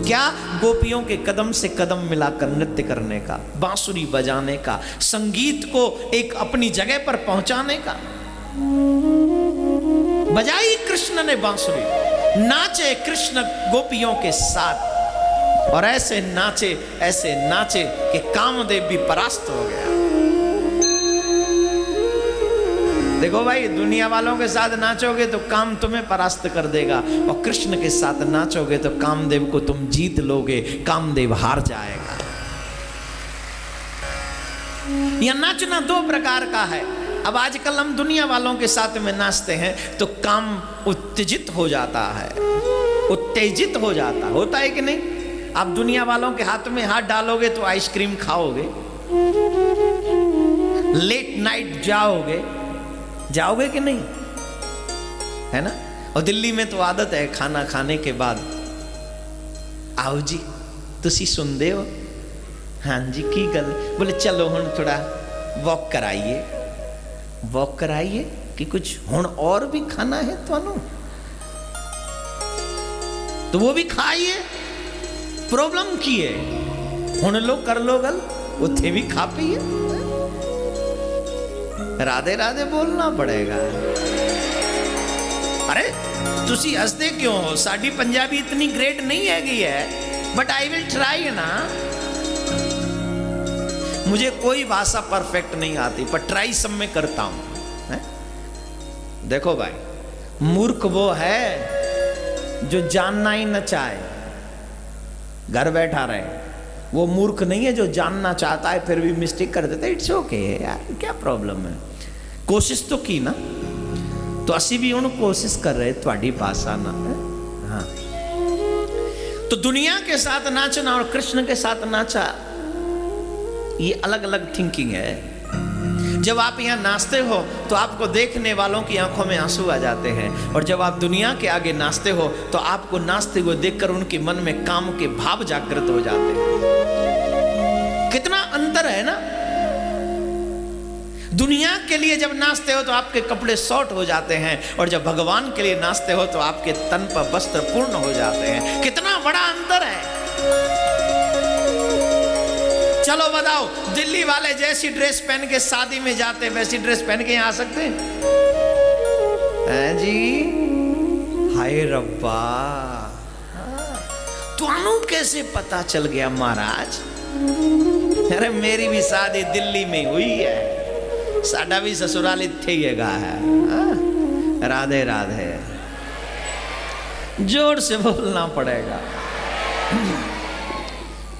क्या? गोपियों के कदम से कदम मिलाकर नृत्य करने का, बांसुरी बजाने का, संगीत को एक अपनी जगह पर पहुंचाने का। बजाई कृष्ण ने बांसुरी, नाचे कृष्ण गोपियों के साथ, और ऐसे नाचे कि कामदेव भी परास्त हो गया। देखो भाई, दुनिया वालों के साथ नाचोगे तो काम तुम्हें परास्त कर देगा, और कृष्ण के साथ नाचोगे तो कामदेव को तुम जीत लोगे, कामदेव हार जाएगा। यह नाचना दो प्रकार का है। अब आजकल हम दुनिया वालों के साथ में नाचते हैं तो काम उत्तेजित हो जाता है, उत्तेजित हो जाता होता है कि नहीं? आप दुनिया वालों के हाथ में हाथ डालोगे तो आइसक्रीम खाओगे, लेट नाइट जाओगे कि नहीं, है ना? और दिल्ली में तो आदत है खाना खाने के बाद, आओ जी तुसी सुनदे हो? हाँ जी की गल? बोले चलो हुण थोड़ा वॉक कराइए कि कुछ हुण और भी खाना है तुहानू, तो वो भी खाइए। प्रॉब्लम की है? हुण लो कर लो गल, उत्थे भी खा पीए। राधे राधे बोलना पड़ेगा। अरे तुसी हंसते क्यों हो? साडी पंजाबी इतनी ग्रेट नहीं है, बट आई विल ट्राई ना। मुझे कोई भाषा परफेक्ट नहीं आती, पर ट्राई सब में करता हूं। देखो भाई, मूर्ख वो है जो जानना ही न चाहे, घर बैठा रहे। वो मूर्ख नहीं है जो जानना चाहता है फिर भी मिस्टेक कर देता है। इट्स ओके यार, क्या प्रॉब्लम है? कोशिश तो की ना, तो असी भी उन कोशिश कर रहे, थोड़ी भाषा ना। हाँ, तो दुनिया के साथ नाचना और कृष्ण के साथ नाचा, ये अलग अलग थिंकिंग है। जब आप यहाँ नाचते हो तो आपको देखने वालों की आंखों में आंसू आ जाते हैं, और जब आप दुनिया के आगे नाचते हो तो आपको नाचते हुए देखकर उनके मन में काम के भाव जागृत हो जाते हैं। कितना अंतर है ना? दुनिया के लिए जब नाचते हो तो आपके कपड़े शॉर्ट हो जाते हैं, और जब भगवान के लिए नाचते हो तो आपके तन पर वस्त्र पूर्ण हो जाते हैं। कितना बड़ा अंतर है। चलो बताओ, दिल्ली वाले जैसी ड्रेस पहन के शादी में जाते हैं, वैसी ड्रेस पहन के यहाँ आ सकते हैं जी? हाय रब्बा, तुहानू कैसे पता चल गया महाराज? अरे मेरी भी शादी दिल्ली में हुई है, साडा भी ससुराल इत्थे ही है। राधे राधे, जोर से बोलना पड़ेगा।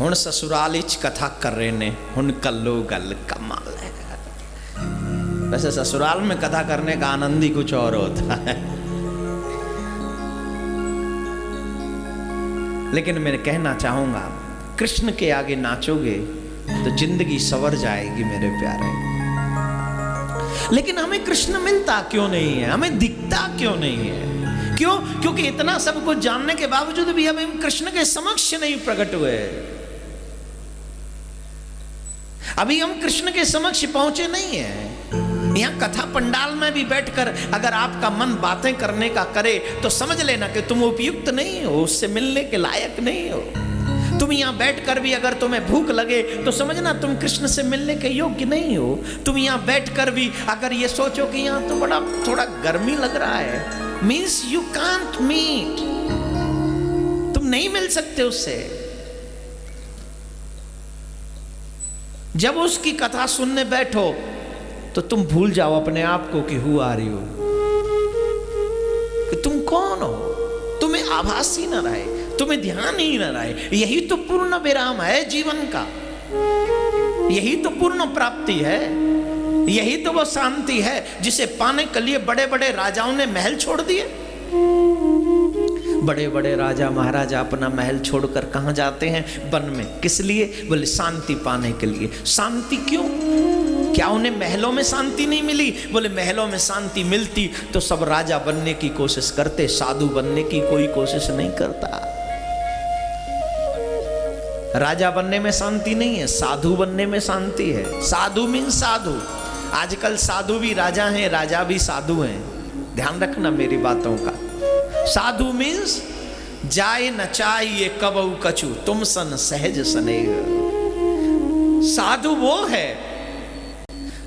हुण ससुराल इच कथा कर रहे ने, हुण कल्लो गल कमाल है। वैसे ससुराल में कथा करने का आनंद ही कुछ और होता है। लेकिन मैं कहना चाहूंगा, कृष्ण के आगे नाचोगे तो जिंदगी संवर जाएगी मेरे प्यारे। लेकिन हमें कृष्ण मिलता क्यों नहीं है? हमें दिखता क्यों नहीं है? क्यों? क्योंकि इतना सब कुछ जानने के बावजूद भी हम कृष्ण के समक्ष नहीं प्रकट हुए। अभी हम कृष्ण के समक्ष पहुंचे नहीं हैं। यहाँ कथा पंडाल में भी बैठकर अगर आपका मन बातें करने का करे तो समझ लेना कि तुम उपयुक्त नहीं हो, उससे मिलने के लायक नहीं हो। तुम यहाँ बैठकर भी अगर तुम्हें भूख लगे तो समझना तुम कृष्ण से मिलने के योग्य नहीं हो। तुम यहाँ बैठकर भी अगर ये सोचो कि यहाँ तो बड़ा थोड़ा गर्मी लग रहा है, मीन्स यू कांट मीट, तुम नहीं मिल सकते उससे। जब उसकी कथा सुनने बैठो तो तुम भूल जाओ अपने आप को कि हु आर यू, कि तुम कौन हो। तुम्हें आभास ही न रहे, तुम्हें ध्यान ही न रहे। यही तो पूर्ण विराम है जीवन का, यही तो पूर्ण प्राप्ति है, यही तो वो शांति है जिसे पाने के लिए बड़े बड़े राजाओं ने महल छोड़ दिए। बड़े बड़े राजा महाराजा अपना महल छोड़कर कहां जाते हैं? वन में। किस लिए? बोले शांति पाने के लिए। शांति क्यों? क्या उन्हें महलों में शांति नहीं मिली? बोले महलों में शांति मिलती तो सब राजा बनने की कोशिश करते, साधु बनने की कोई कोशिश नहीं करता। राजा बनने में शांति नहीं है, साधु बनने में शांति है। साधु मीन्स साधु। आजकल साधु भी राजा हैं, राजा भी साधु हैं, ध्यान रखना मेरी बातों का। साधु मीन्स जाए न चाहिए कबऊ कछु तुम सन सहज स्नेह। साधु वो है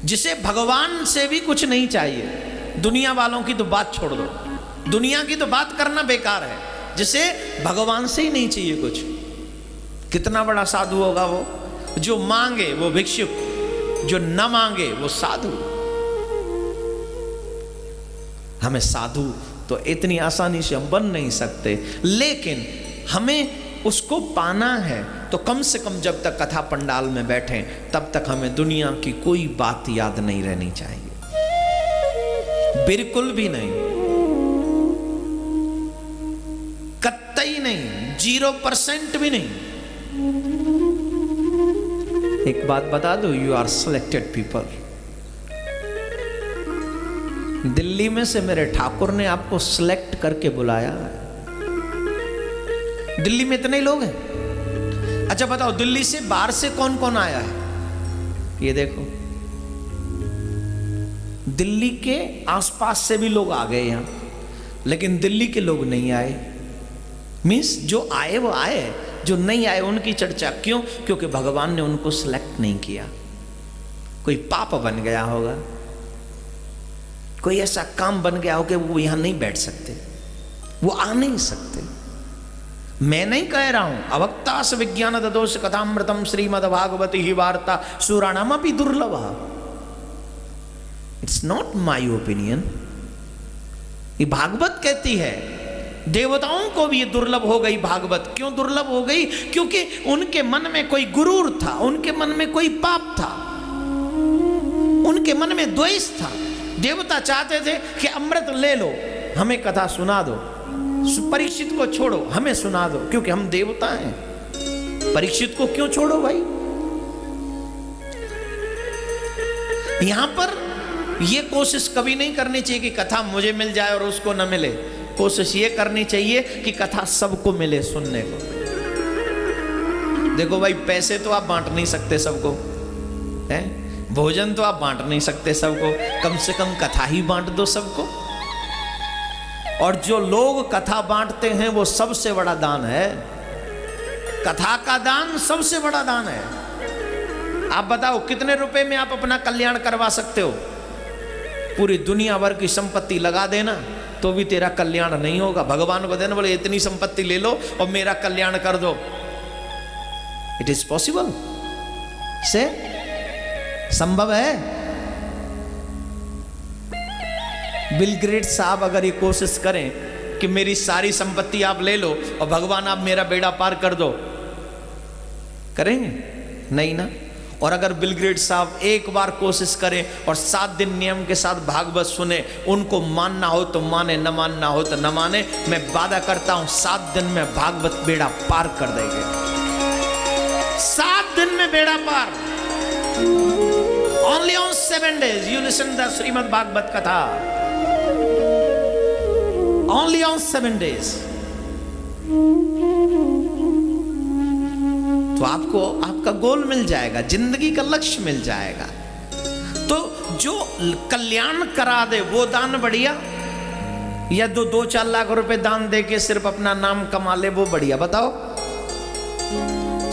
जिसे भगवान से भी कुछ नहीं चाहिए। दुनिया वालों की तो बात छोड़ दो, दुनिया की तो बात करना बेकार है, जिसे भगवान से ही नहीं चाहिए कुछ। कितना बड़ा साधु होगा वो? जो मांगे वो भिक्षुक, जो न मांगे वो साधु। हमें साधु तो इतनी आसानी से हम बन नहीं सकते, लेकिन हमें उसको पाना है तो कम से कम जब तक कथा पंडाल में बैठे तब तक हमें दुनिया की कोई बात याद नहीं रहनी चाहिए, बिल्कुल भी नहीं, कतई नहीं, 0% भी नहीं। एक बात बता दो, you are selected people. Delhi में से मेरे ठाकुर ने आपको सिलेक्ट करके बुलाया है। दिल्ली में इतने लोग हैं। अच्छा बताओ, दिल्ली से बाहर से कौन कौन आया है? ये देखो, दिल्ली के आसपास से भी लोग आ गए यहां, लेकिन दिल्ली के लोग नहीं आए। मीन्स जो आए वो आए, जो नहीं आए उनकी चर्चा क्यों? क्योंकि भगवान ने उनको सिलेक्ट नहीं किया। कोई पाप बन गया होगा, कोई ऐसा काम बन गया हो कि वो यहां नहीं बैठ सकते, वो आ नहीं सकते। मैं नहीं कह रहा हूं, अवक्तास विज्ञान ददोष कथामृतम श्रीमद् भागवती ही वार्ता सुराणाम अपि दुर्लभ। इट्स नॉट माई ओपिनियन, ये भागवत कहती है। देवताओं को भी ये दुर्लभ हो गई भागवत। क्यों दुर्लभ हो गई? क्योंकि उनके मन में कोई गुरूर था, उनके मन में कोई पाप था, उनके मन में द्वेष था। देवता चाहते थे कि अमृत ले लो, हमें कथा सुना दो, परीक्षित को छोड़ो, हमें सुना दो, क्योंकि हम देवता हैं। परीक्षित को क्यों छोड़ो भाई? यहां पर यह कोशिश कभी नहीं करनी चाहिए कि कथा मुझे मिल जाए और उसको न मिले। कोशिश ये करनी चाहिए कि कथा सबको मिले सुनने को। देखो भाई, पैसे तो आप बांट नहीं सकते सबको, हैं? भोजन तो आप बांट नहीं सकते सबको, कम से कम कथा ही बांट दो सबको। और जो लोग कथा बांटते हैं वो सबसे बड़ा दान है। कथा का दान सबसे बड़ा दान है। आप बताओ कितने रुपए में आप अपना कल्याण करवा सकते हो? पूरी दुनिया भर की संपत्ति लगा देना तो भी तेरा कल्याण नहीं होगा। भगवान को देना, बोले इतनी संपत्ति ले लो और मेरा कल्याण कर दो। It is possible? से संभव है? बिल गेट्स साहब अगर ये कोशिश करें कि मेरी सारी संपत्ति आप ले लो और भगवान आप मेरा बेड़ा पार कर दो, करेंगे? नहीं ना। और अगर बिल गेट्स साहब एक बार कोशिश करें और 7 दिन नियम के साथ भागवत सुने, उनको मानना हो तो माने, न मानना हो तो न माने, मैं वादा करता हूं 7 दिन में भागवत बेड़ा पार कर देंगे। 7 दिन में बेड़ा पार। Only on 7 days you listen the Srimad Bhagavad Katha. Only on 7 days. तो आपको का गोल मिल जाएगा, जिंदगी का लक्ष्य मिल जाएगा। तो जो कल्याण करा दे वो दान बढ़िया, या 2-4 लाख रुपए दान दे के सिर्फ अपना नाम कमा ले वो बढ़िया? बताओ।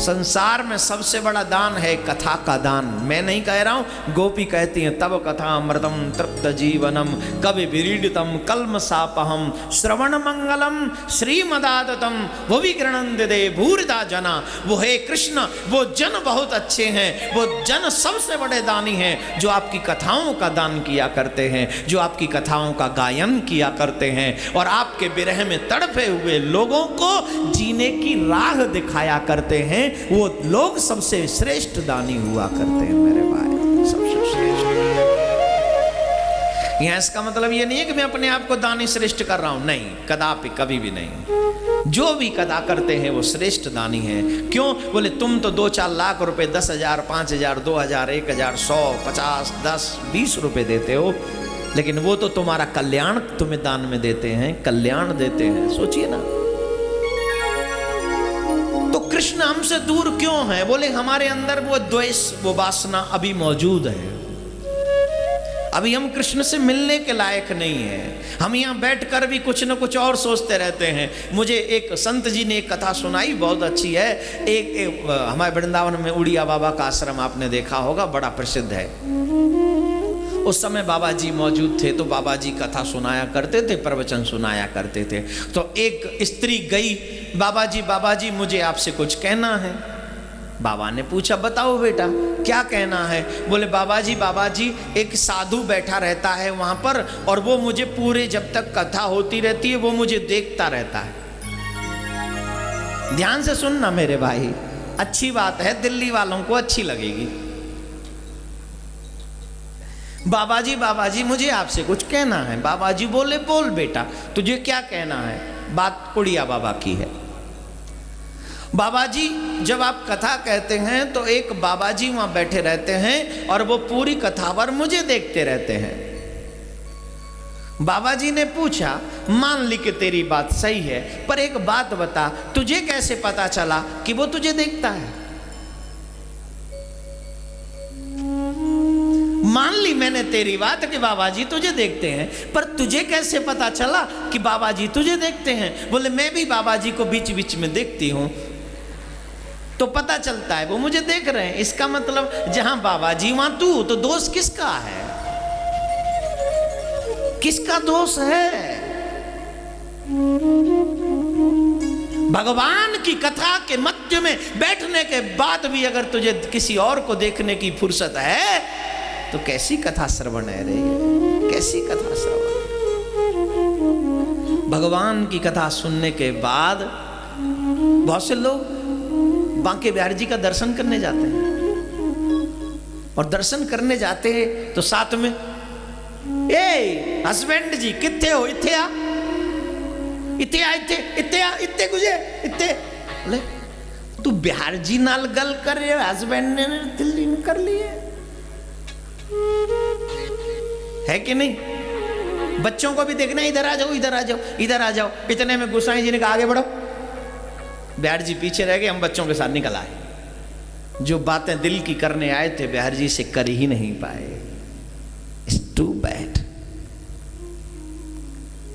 संसार में सबसे बड़ा दान है कथा का दान। मैं नहीं कह रहा हूं, गोपी कहती हैं तब कथा अमृतम तृप्त जीवनम कवि विरीडितम कल्मसापहम श्रवण मंगलम श्रीमदादतम वो भी गृणंदे भूरिदा जना। वो हे कृष्ण, वो जन बहुत अच्छे हैं, वो जन सबसे बड़े दानी हैं जो आपकी कथाओं का दान किया करते हैं, जो आपकी कथाओं का गायन किया करते हैं और आपके विरह में तड़पे हुए लोगों को जीने की राह दिखाया करते हैं। वो लोग सबसे श्रेष्ठ दानी हुआ करते हैं मेरे भाई, सबसे श्रेष्ठ। यहां इसका मतलब ये नहीं है कि मैं अपने आप को दानी श्रेष्ठ कर रहा हूं, नहीं, कदापि कभी भी नहीं। जो भी कदा करते हैं वो श्रेष्ठ दानी है। क्यों? बोले तुम तो 2-4 लाख रुपए 10,000, 5,000, 2,000, 1,000, 100, 50, 10, 20 रुपए देते हो, लेकिन वो तो तुम्हारा कल्याण तुम्हें दान में देते हैं, कल्याण देते हैं। सोचिए ना। तो कृष्ण हमसे दूर क्यों है? बोले हमारे अंदर वो द्वेष, वो वासना अभी मौजूद है। अभी हम कृष्ण से मिलने के लायक नहीं है। हम यहाँ बैठकर भी कुछ न कुछ और सोचते रहते हैं। मुझे एक संत जी ने एक कथा सुनाई, बहुत अच्छी है। एक हमारे वृंदावन में उड़िया बाबा का आश्रम आपने देखा होगा, बड़ा प्रसिद्ध है। उस समय बाबा जी मौजूद थे तो बाबा जी कथा सुनाया करते थे, प्रवचन सुनाया करते थे। तो एक स्त्री गई, बाबा जी मुझे आपसे कुछ कहना है। बाबा ने पूछा बताओ बेटा क्या कहना है? बोले बाबा जी एक साधु बैठा रहता है वहां पर, और वो मुझे पूरे जब तक कथा होती रहती है वो मुझे देखता रहता है। ध्यान से सुनना मेरे भाई, अच्छी बात है, दिल्ली वालों को अच्छी लगेगी। बाबा जी मुझे आपसे कुछ कहना है। बाबा जी बोले बोल बेटा तुझे क्या कहना है? बात उड़िया बाबा की है। बाबा जी जब आप कथा कहते हैं तो एक बाबा जी वहां बैठे रहते हैं और वो पूरी कथा पर मुझे देखते रहते हैं। बाबा जी ने पूछा मान ली कि तेरी बात सही है, पर एक बात बता, तुझे कैसे पता चला कि वो तुझे देखता है? मान ली मैंने तेरी बात कि बाबा जी तुझे देखते हैं, पर तुझे कैसे पता चला कि बाबा जी तुझे देखते हैं? बोले मैं भी बाबा जी को बीच बीच में देखती हूं तो पता चलता है वो मुझे देख रहे हैं। इसका मतलब जहां बाबा जी वहां तू, तो दोष किसका है? किसका दोष है? भगवान की कथा के मध्य में बैठने के बाद भी अगर तुझे किसी और को देखने की फुर्सत है तो कैसी कथा श्रवण है रे? कैसी कथा श्रवण? भगवान की कथा सुनने के बाद बहुत से लोग बांके बिहारी जी का दर्शन करने जाते हैं, और दर्शन करने जाते हैं तो साथ में ए हस्बैंड जी किथे हो, इत्थे आ, इत्थे आ, इत्थे आ, इत्थे गुजे इत्थे। बोले तू बिहार जी नाल गल कर रहे हो, हस्बैंड ने दिल्ली में कर लिए है कि नहीं? बच्चों को भी देखना, इधर आ जाओ, इधर आ जाओ, इधर आ जाओ। इतने में गोसाई जी ने कहा आगे बढ़ो। बिहार जी पीछे रह गए, हम बच्चों के साथ निकल आए। जो बातें दिल की करने आए थे बिहार जी से कर ही नहीं पाए। It's too bad.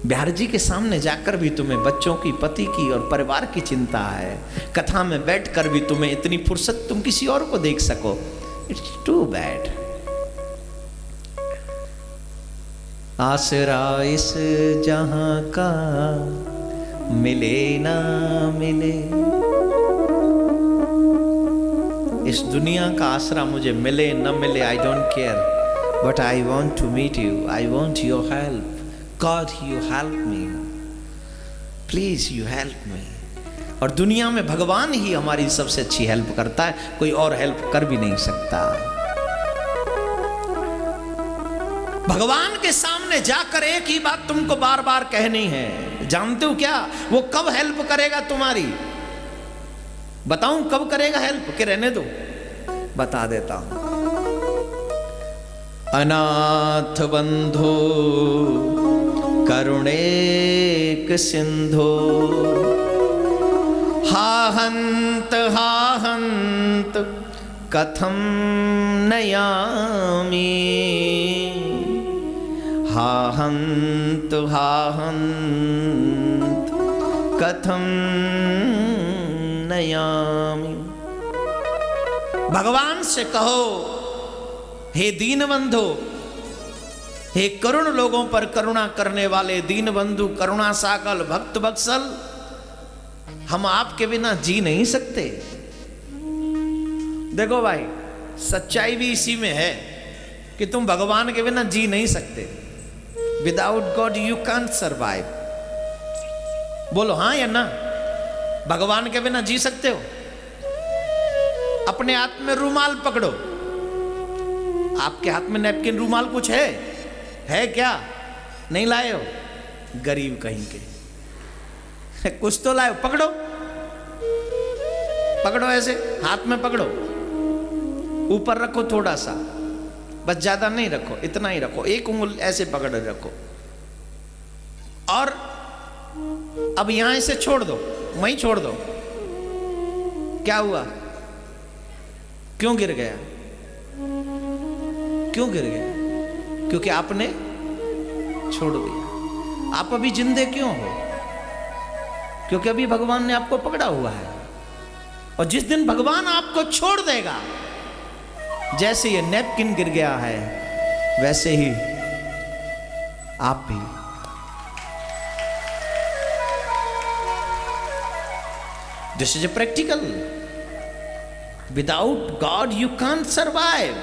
Bihar ji के सामने जाकर भी तुम्हें बच्चों की, पति की और परिवार की चिंता है। कथा में बैठकर भी तुम्हें इतनी फुर्सत तुम किसी और को देख सको। It's too bad. आसरा इस जहां का मिले ना मिले, इस दुनिया का आसरा मुझे मिले न मिले, I don't care, but I want to meet you, I want your help. God you help me, please you help me. और दुनिया में भगवान ही हमारी सबसे अच्छी हेल्प करता है, कोई और हेल्प कर भी नहीं सकता। भगवान के सामने जाकर एक ही बात तुमको बार बार कहनी है। जानते हो क्या? वो कब हेल्प करेगा तुम्हारी? बताऊं कब करेगा हेल्प? के रहने दो, बता देता हूं। अनाथ बंधो करुणेक सिंधो, हा हंत कथम नयामि हा हन्तु कथम नयामि। भगवान से कहो, हे दीनबंधु, हे करुण लोगों पर करुणा करने वाले दीनबंधु, करुणा सागल, भक्त वत्सल, हम आपके बिना जी नहीं सकते। देखो भाई, सच्चाई भी इसी में है कि तुम भगवान के बिना जी नहीं सकते। Without God you can't survive. बोलो हाँ या ना? भगवान के बिना जी सकते हो? अपने हाथ में रुमाल पकड़ो। आपके हाथ में नैपकिन रुमाल कुछ है क्या? नहीं लाए हो? गरीब कहीं के कुछ तो लाए हो, पकड़ो पकड़ो, ऐसे हाथ में पकड़ो, ऊपर रखो थोड़ा सा, बस ज्यादा नहीं रखो, इतना ही रखो, एक उंगली ऐसे पकड़ रखो। और अब यहां इसे छोड़ दो, वहीं छोड़ दो। क्या हुआ? क्यों गिर गया? क्यों गिर गया? क्योंकि आपने छोड़ दिया। आप अभी जिंदे क्यों हो? क्योंकि अभी भगवान ने आपको पकड़ा हुआ है। और जिस दिन भगवान आपको छोड़ देगा, जैसे ये नैपकिन गिर गया है, वैसे ही आप भी। This is a practical. Without God you can't survive.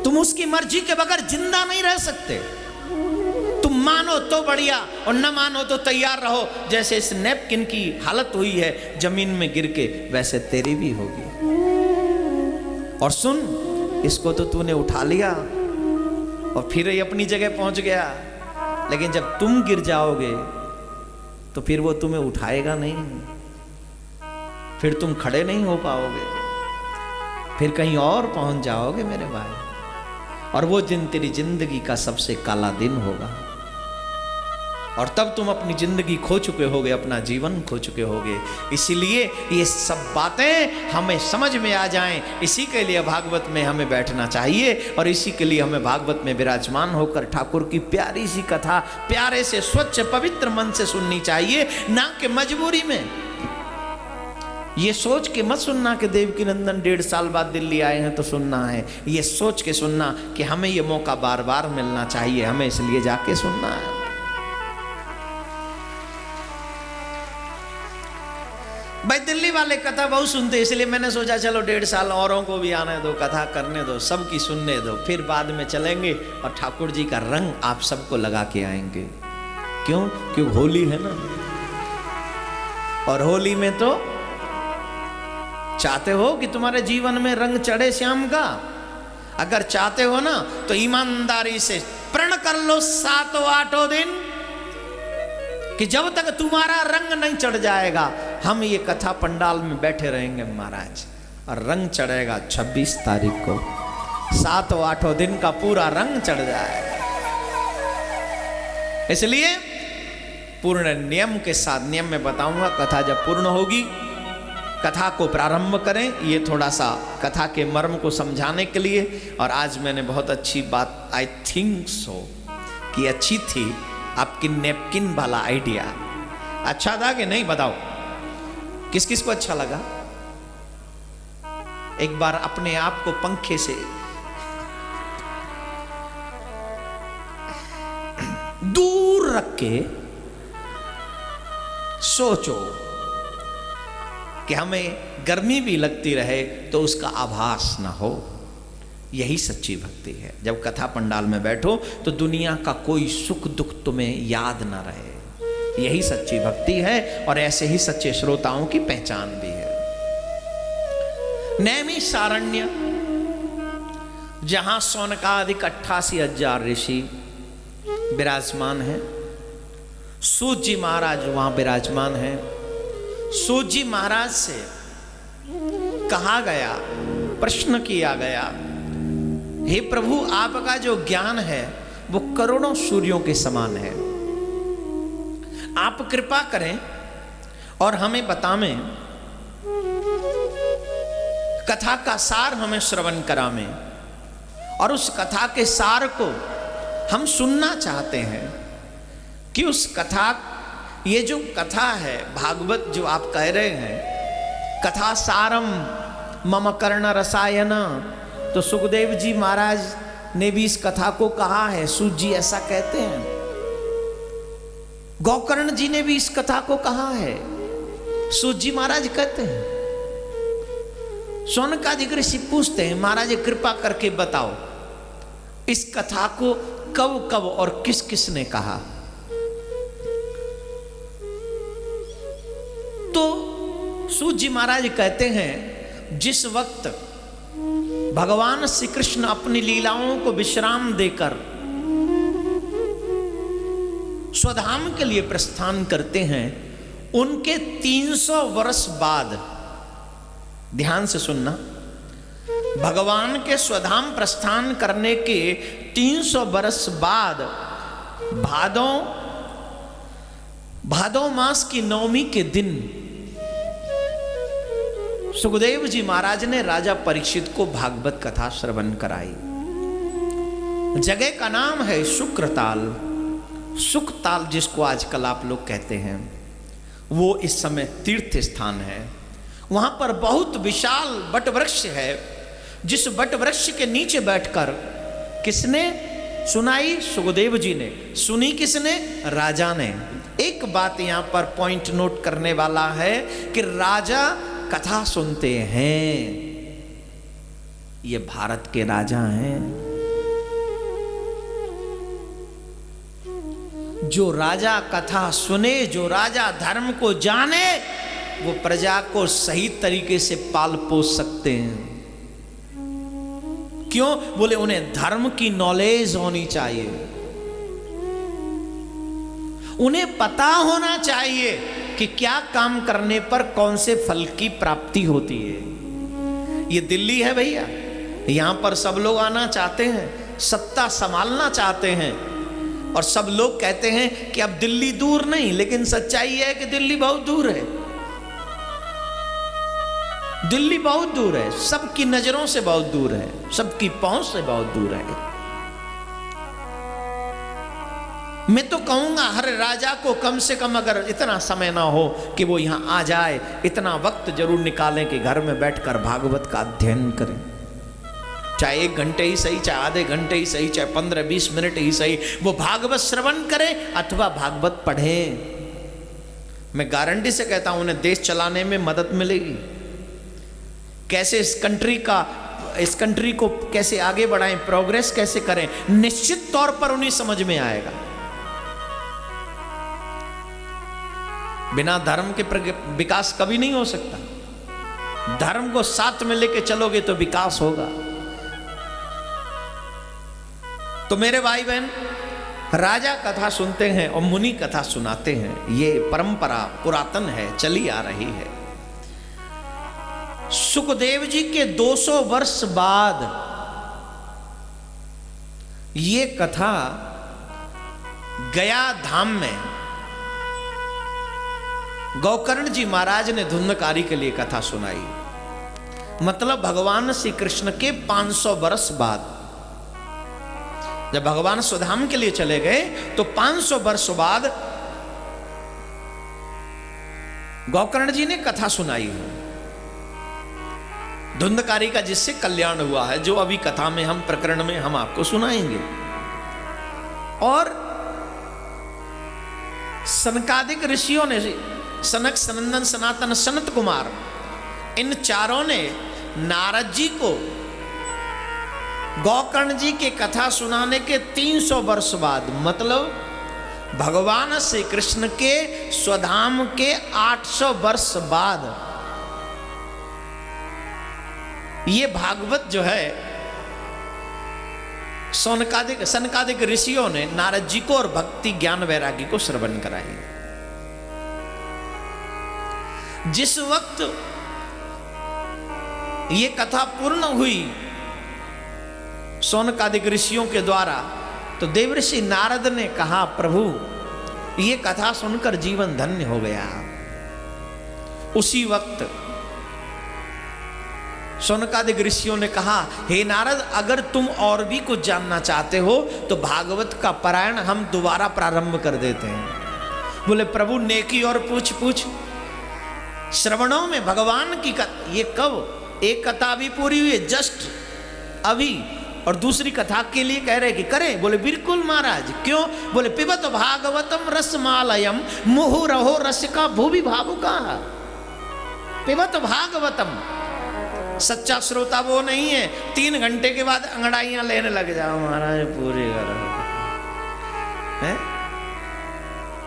तुम उसकी मर्जी के बगैर जिंदा नहीं रह सकते। तुम मानो तो बढ़िया और न मानो तो तैयार रहो। जैसे इस नैपकिन की हालत हुई है जमीन में गिर के, वैसे तेरी भी होगी। और सुन, इसको तो तूने उठा लिया और फिर ये अपनी जगह पहुंच गया, लेकिन जब तुम गिर जाओगे तो फिर वो तुम्हें उठाएगा नहीं, फिर तुम खड़े नहीं हो पाओगे, फिर कहीं और पहुंच जाओगे मेरे भाई। और वो दिन तेरी जिंदगी का सबसे काला दिन होगा। और तब तुम अपनी जिंदगी खो चुके होगे, अपना जीवन खो चुके होगे। इसीलिए ये सब बातें हमें समझ में आ जाएं, इसी के लिए भागवत में हमें बैठना चाहिए। और इसी के लिए हमें भागवत में विराजमान होकर ठाकुर की प्यारी सी कथा प्यारे से स्वच्छ पवित्र मन से सुननी चाहिए, ना कि मजबूरी में। ये सोच के मत सुनना कि देवकी नंदन 1.5 साल बाद दिल्ली आए हैं तो सुनना है। ये सोच के सुनना कि हमें ये मौका बार बार मिलना चाहिए, हमें इसलिए जाके सुनना है। भाई दिल्ली वाले कथा बहुत सुनते, इसलिए मैंने सोचा चलो 1.5 साल औरों को भी आने दो, कथा करने दो, सबकी सुनने दो, फिर बाद में चलेंगे और ठाकुर जी का रंग आप सबको लगा के आएंगे। क्यों? क्योंकि होली है ना, और होली में तो चाहते हो कि तुम्हारे जीवन में रंग चढ़े श्याम का? अगर चाहते हो ना तो ईमानदारी से प्रण कर लो 7-8 दिन कि जब तक तुम्हारा रंग नहीं चढ़ जाएगा हम ये कथा पंडाल में बैठे रहेंगे महाराज। और रंग चढ़ेगा 26 तारीख को, 7-8 दिन का पूरा रंग चढ़ जाएगा। इसलिए पूर्ण नियम के साथ, नियम में बताऊंगा कथा जब पूर्ण होगी, कथा को प्रारंभ करें। ये थोड़ा सा कथा के मर्म को समझाने के लिए। और आज मैंने बहुत अच्छी बात, आई थिंक सो कि अच्छी थी, आपकी नैपकिन वाला आइडिया अच्छा था कि नहीं? बताओ किस किस को अच्छा लगा? एक बार अपने आप को पंखे से दूर रख के सोचो कि हमें गर्मी भी लगती रहे तो उसका आभास ना हो। यही सच्ची भक्ति है। जब कथा पंडाल में बैठो तो दुनिया का कोई सुख दुख तुम्हें याद ना रहे। यही सच्ची भक्ति है और ऐसे ही सच्चे श्रोताओं की पहचान भी है। नैमिषारण्य, जहां सौनकादिक 88,000 ऋषि विराजमान हैं, सूत जी महाराज वहां विराजमान हैं। सूत जी महाराज से कहा गया, प्रश्न किया गया, हे प्रभु आपका जो ज्ञान है वो करोड़ों सूर्यों के समान है, आप कृपा करें और हमें बताएं कथा का सार हमें श्रवण करावें और उस कथा के सार को हम सुनना चाहते हैं कि उस कथा, ये जो कथा है भागवत जो आप कह रहे हैं, कथा सारम मम कर्ण रसायन, तो सुखदेव जी महाराज ने भी इस कथा को कहा है, सूत जी ऐसा कहते हैं, गोकर्ण जी ने भी इस कथा को कहा है, सूत जी महाराज कहते हैं। शौनकादिक ऋषि पूछते हैं, महाराज कृपा करके बताओ इस कथा को कब कब और किस किस ने कहा। तो सूत जी महाराज कहते हैं, जिस वक्त भगवान श्री कृष्ण अपनी लीलाओं को विश्राम देकर स्वधाम के लिए प्रस्थान करते हैं, उनके 300 वर्ष बाद, ध्यान से सुनना, भगवान के स्वधाम प्रस्थान करने के 300 वर्ष बाद भादो मास की नवमी के दिन सुखदेव जी महाराज ने राजा परीक्षित को भागवत कथा श्रवण कराई। जगह का नाम है शुक्रताल, सुखताल जिसको आजकल आप लोग कहते हैं, वो इस समय तीर्थ स्थान है। वहां पर बहुत विशाल बट वृक्ष है, जिस बट वृक्ष के नीचे बैठकर किसने सुनाई? सुखदेव जी ने। सुनी किसने? राजा ने। एक बात यहां पर पॉइंट नोट करने वाला है कि राजा कथा सुनते हैं, ये भारत के राजा हैं। जो राजा कथा सुने, जो राजा धर्म को जाने, वो प्रजा को सही तरीके से पाल पोस सकते हैं। क्यों? बोले उन्हें धर्म की नॉलेज होनी चाहिए, उन्हें पता होना चाहिए कि क्या काम करने पर कौन से फल की प्राप्ति होती है। ये दिल्ली है भैया, यहां पर सब लोग आना चाहते हैं, सत्ता संभालना चाहते हैं, और सब लोग कहते हैं कि अब दिल्ली दूर नहीं, लेकिन सच्चाई है कि दिल्ली बहुत दूर है। दिल्ली बहुत दूर है, सबकी नजरों से बहुत दूर है, सबकी पहुंच से बहुत दूर है। मैं तो कहूंगा हर राजा को कम से कम अगर इतना समय ना हो कि वो यहां आ जाए, इतना वक्त जरूर निकालें कि घर में बैठकर भागवत का अध्ययन करें। चाहे 1 घंटे ही सही, चाहे आधे घंटे ही सही, चाहे 15-20 मिनट ही सही, वो भागवत श्रवण करें अथवा भागवत पढ़ें। मैं गारंटी से कहता हूं उन्हें देश चलाने में मदद मिलेगी। कैसे इस कंट्री को कैसे आगे बढ़ाएं, प्रोग्रेस कैसे करें, निश्चित तौर पर उन्हें समझ में आएगा। बिना धर्म के विकास कभी नहीं हो सकता। धर्म को साथ में लेके चलोगे तो विकास होगा। तो मेरे भाई बहन, राजा कथा सुनते हैं और मुनि कथा सुनाते हैं, ये परंपरा पुरातन है, चली आ रही है। सुखदेव जी के 200 वर्ष बाद ये कथा गया धाम में गोकर्ण जी महाराज ने धुंधकारी के लिए कथा सुनाई। मतलब भगवान श्री कृष्ण के 500 वर्ष बाद जब भगवान स्वधाम के लिए चले गए, तो 500 वर्ष बाद गोकर्ण जी ने कथा सुनाई है धुंधकारी का, जिससे कल्याण हुआ है, जो अभी कथा में हम प्रकरण में हम आपको सुनाएंगे। और सनकादिक ऋषियों ने, सनक, सनंदन, सनातन, सनत कुमार, इन चारों ने नारद जी को गोकर्ण जी की कथा सुनाने के 300 वर्ष बाद, मतलब भगवान श्री कृष्ण के स्वधाम के 800 वर्ष बाद ये भागवत जो है सनकादिक ऋषियों ने नारद जी को और भक्ति ज्ञान वैरागी को श्रवण कराई। जिस वक्त ये कथा पूर्ण हुई सौनकादिक ऋषियों के द्वारा, तो देवऋषि नारद ने कहा, प्रभु ये कथा सुनकर जीवन धन्य हो गया। उसी वक्त शौनकादिक ऋषियों ने कहा, हे नारद, अगर तुम और भी कुछ जानना चाहते हो तो भागवत का पारायण हम दोबारा प्रारंभ कर देते हैं। बोले प्रभु नेकी और पूछ पूछ, श्रवणों में भगवान की कथा, ये कब एक कथा अभी पूरी हुई है जस्ट अभी, और दूसरी कथा के लिए कह रहे कि करें। बोले बिल्कुल महाराज। क्यों? बोले पिबत भागवतम रसमालयम मुहुरहो रसिका भूवि भावुका। पिबत भागवतम, सच्चा श्रोता वो नहीं है 3 घंटे के बाद अंगड़ाइयां लेने लग जाओ महाराज पूरी करो। हैं?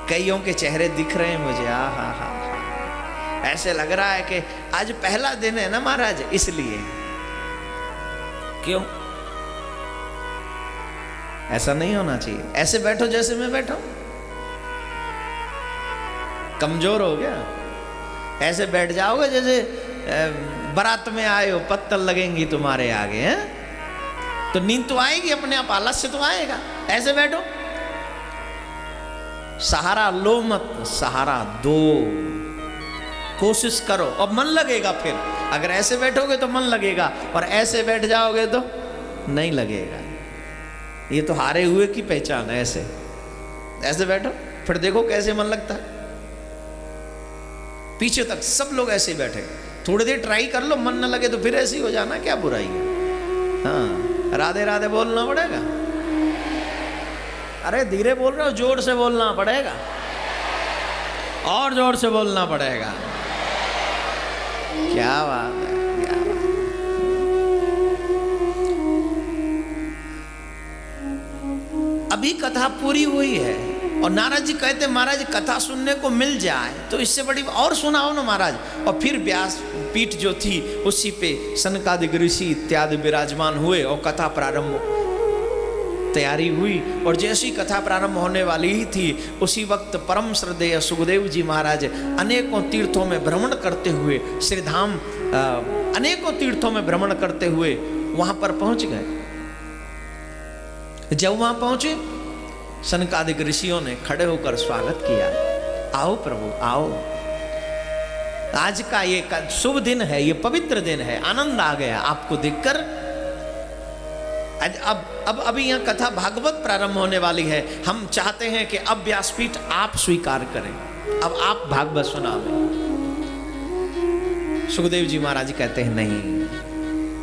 कईयों के चेहरे दिख रहे हैं मुझे, आ हा हा, ऐसे लग रहा है कि आज पहला दिन है ना महाराज, इसलिए। क्यों? ऐसा नहीं होना चाहिए। ऐसे बैठो जैसे मैं बैठा, कमजोर हो गया। ऐसे बैठ जाओगे जैसे बारात में आए हो, पत्तल लगेंगी तुम्हारे आगे, हैं? तो नींद तो आएगी अपने आप, आलस्य तो आएगा। ऐसे बैठो, सहारा लो मत, सहारा दो, कोशिश करो और मन लगेगा। फिर अगर ऐसे बैठोगे तो मन लगेगा, और ऐसे बैठ जाओगे तो नहीं लगेगा। ये तो हारे हुए की पहचान है। ऐसे ऐसे बैठो, फिर देखो कैसे मन लगता है। पीछे तक सब लोग ऐसे ही बैठे, थोड़ी देर ट्राई कर लो, मन न लगे तो फिर ऐसे ही हो जाना, क्या बुराई है। हाँ, राधे राधे बोलना पड़ेगा। अरे धीरे बोल रहे हो, जोर से बोलना पड़ेगा, और जोर से बोलना पड़ेगा। क्या बात है, क्या बात है। अभी कथा पूरी हुई है और नारद जी कहते महाराज कथा सुनने को मिल जाए तो इससे बड़ी और सुनाओ ना महाराज। और फिर व्यास पीठ जो थी उसी पे सनकादिक ऋषि इत्यादि विराजमान हुए और कथा प्रारंभ तैयारी हुई। और जैसी कथा प्रारंभ होने वाली ही थी उसी वक्त परम श्रद्धेय सुखदेव जी महाराज अनेकों तीर्थों में भ्रमण करते हुए, श्रीधाम अनेकों तीर्थों में भ्रमण करते हुए वहां पर पहुंच गए। जब वहां पहुंचे सनकादिक ऋषियों ने खड़े होकर स्वागत किया, आओ प्रभु आओ, आज का ये शुभ दिन है, ये पवित्र दिन है, आनंद आ गया आपको देखकर। अब अभी यहाँ कथा भागवत प्रारंभ होने वाली है। हम चाहते हैं कि अब व्यासपीठ आप स्वीकार करें, अब आप भागवत सुनावें। सुखदेव जी महाराज कहते हैं नहीं,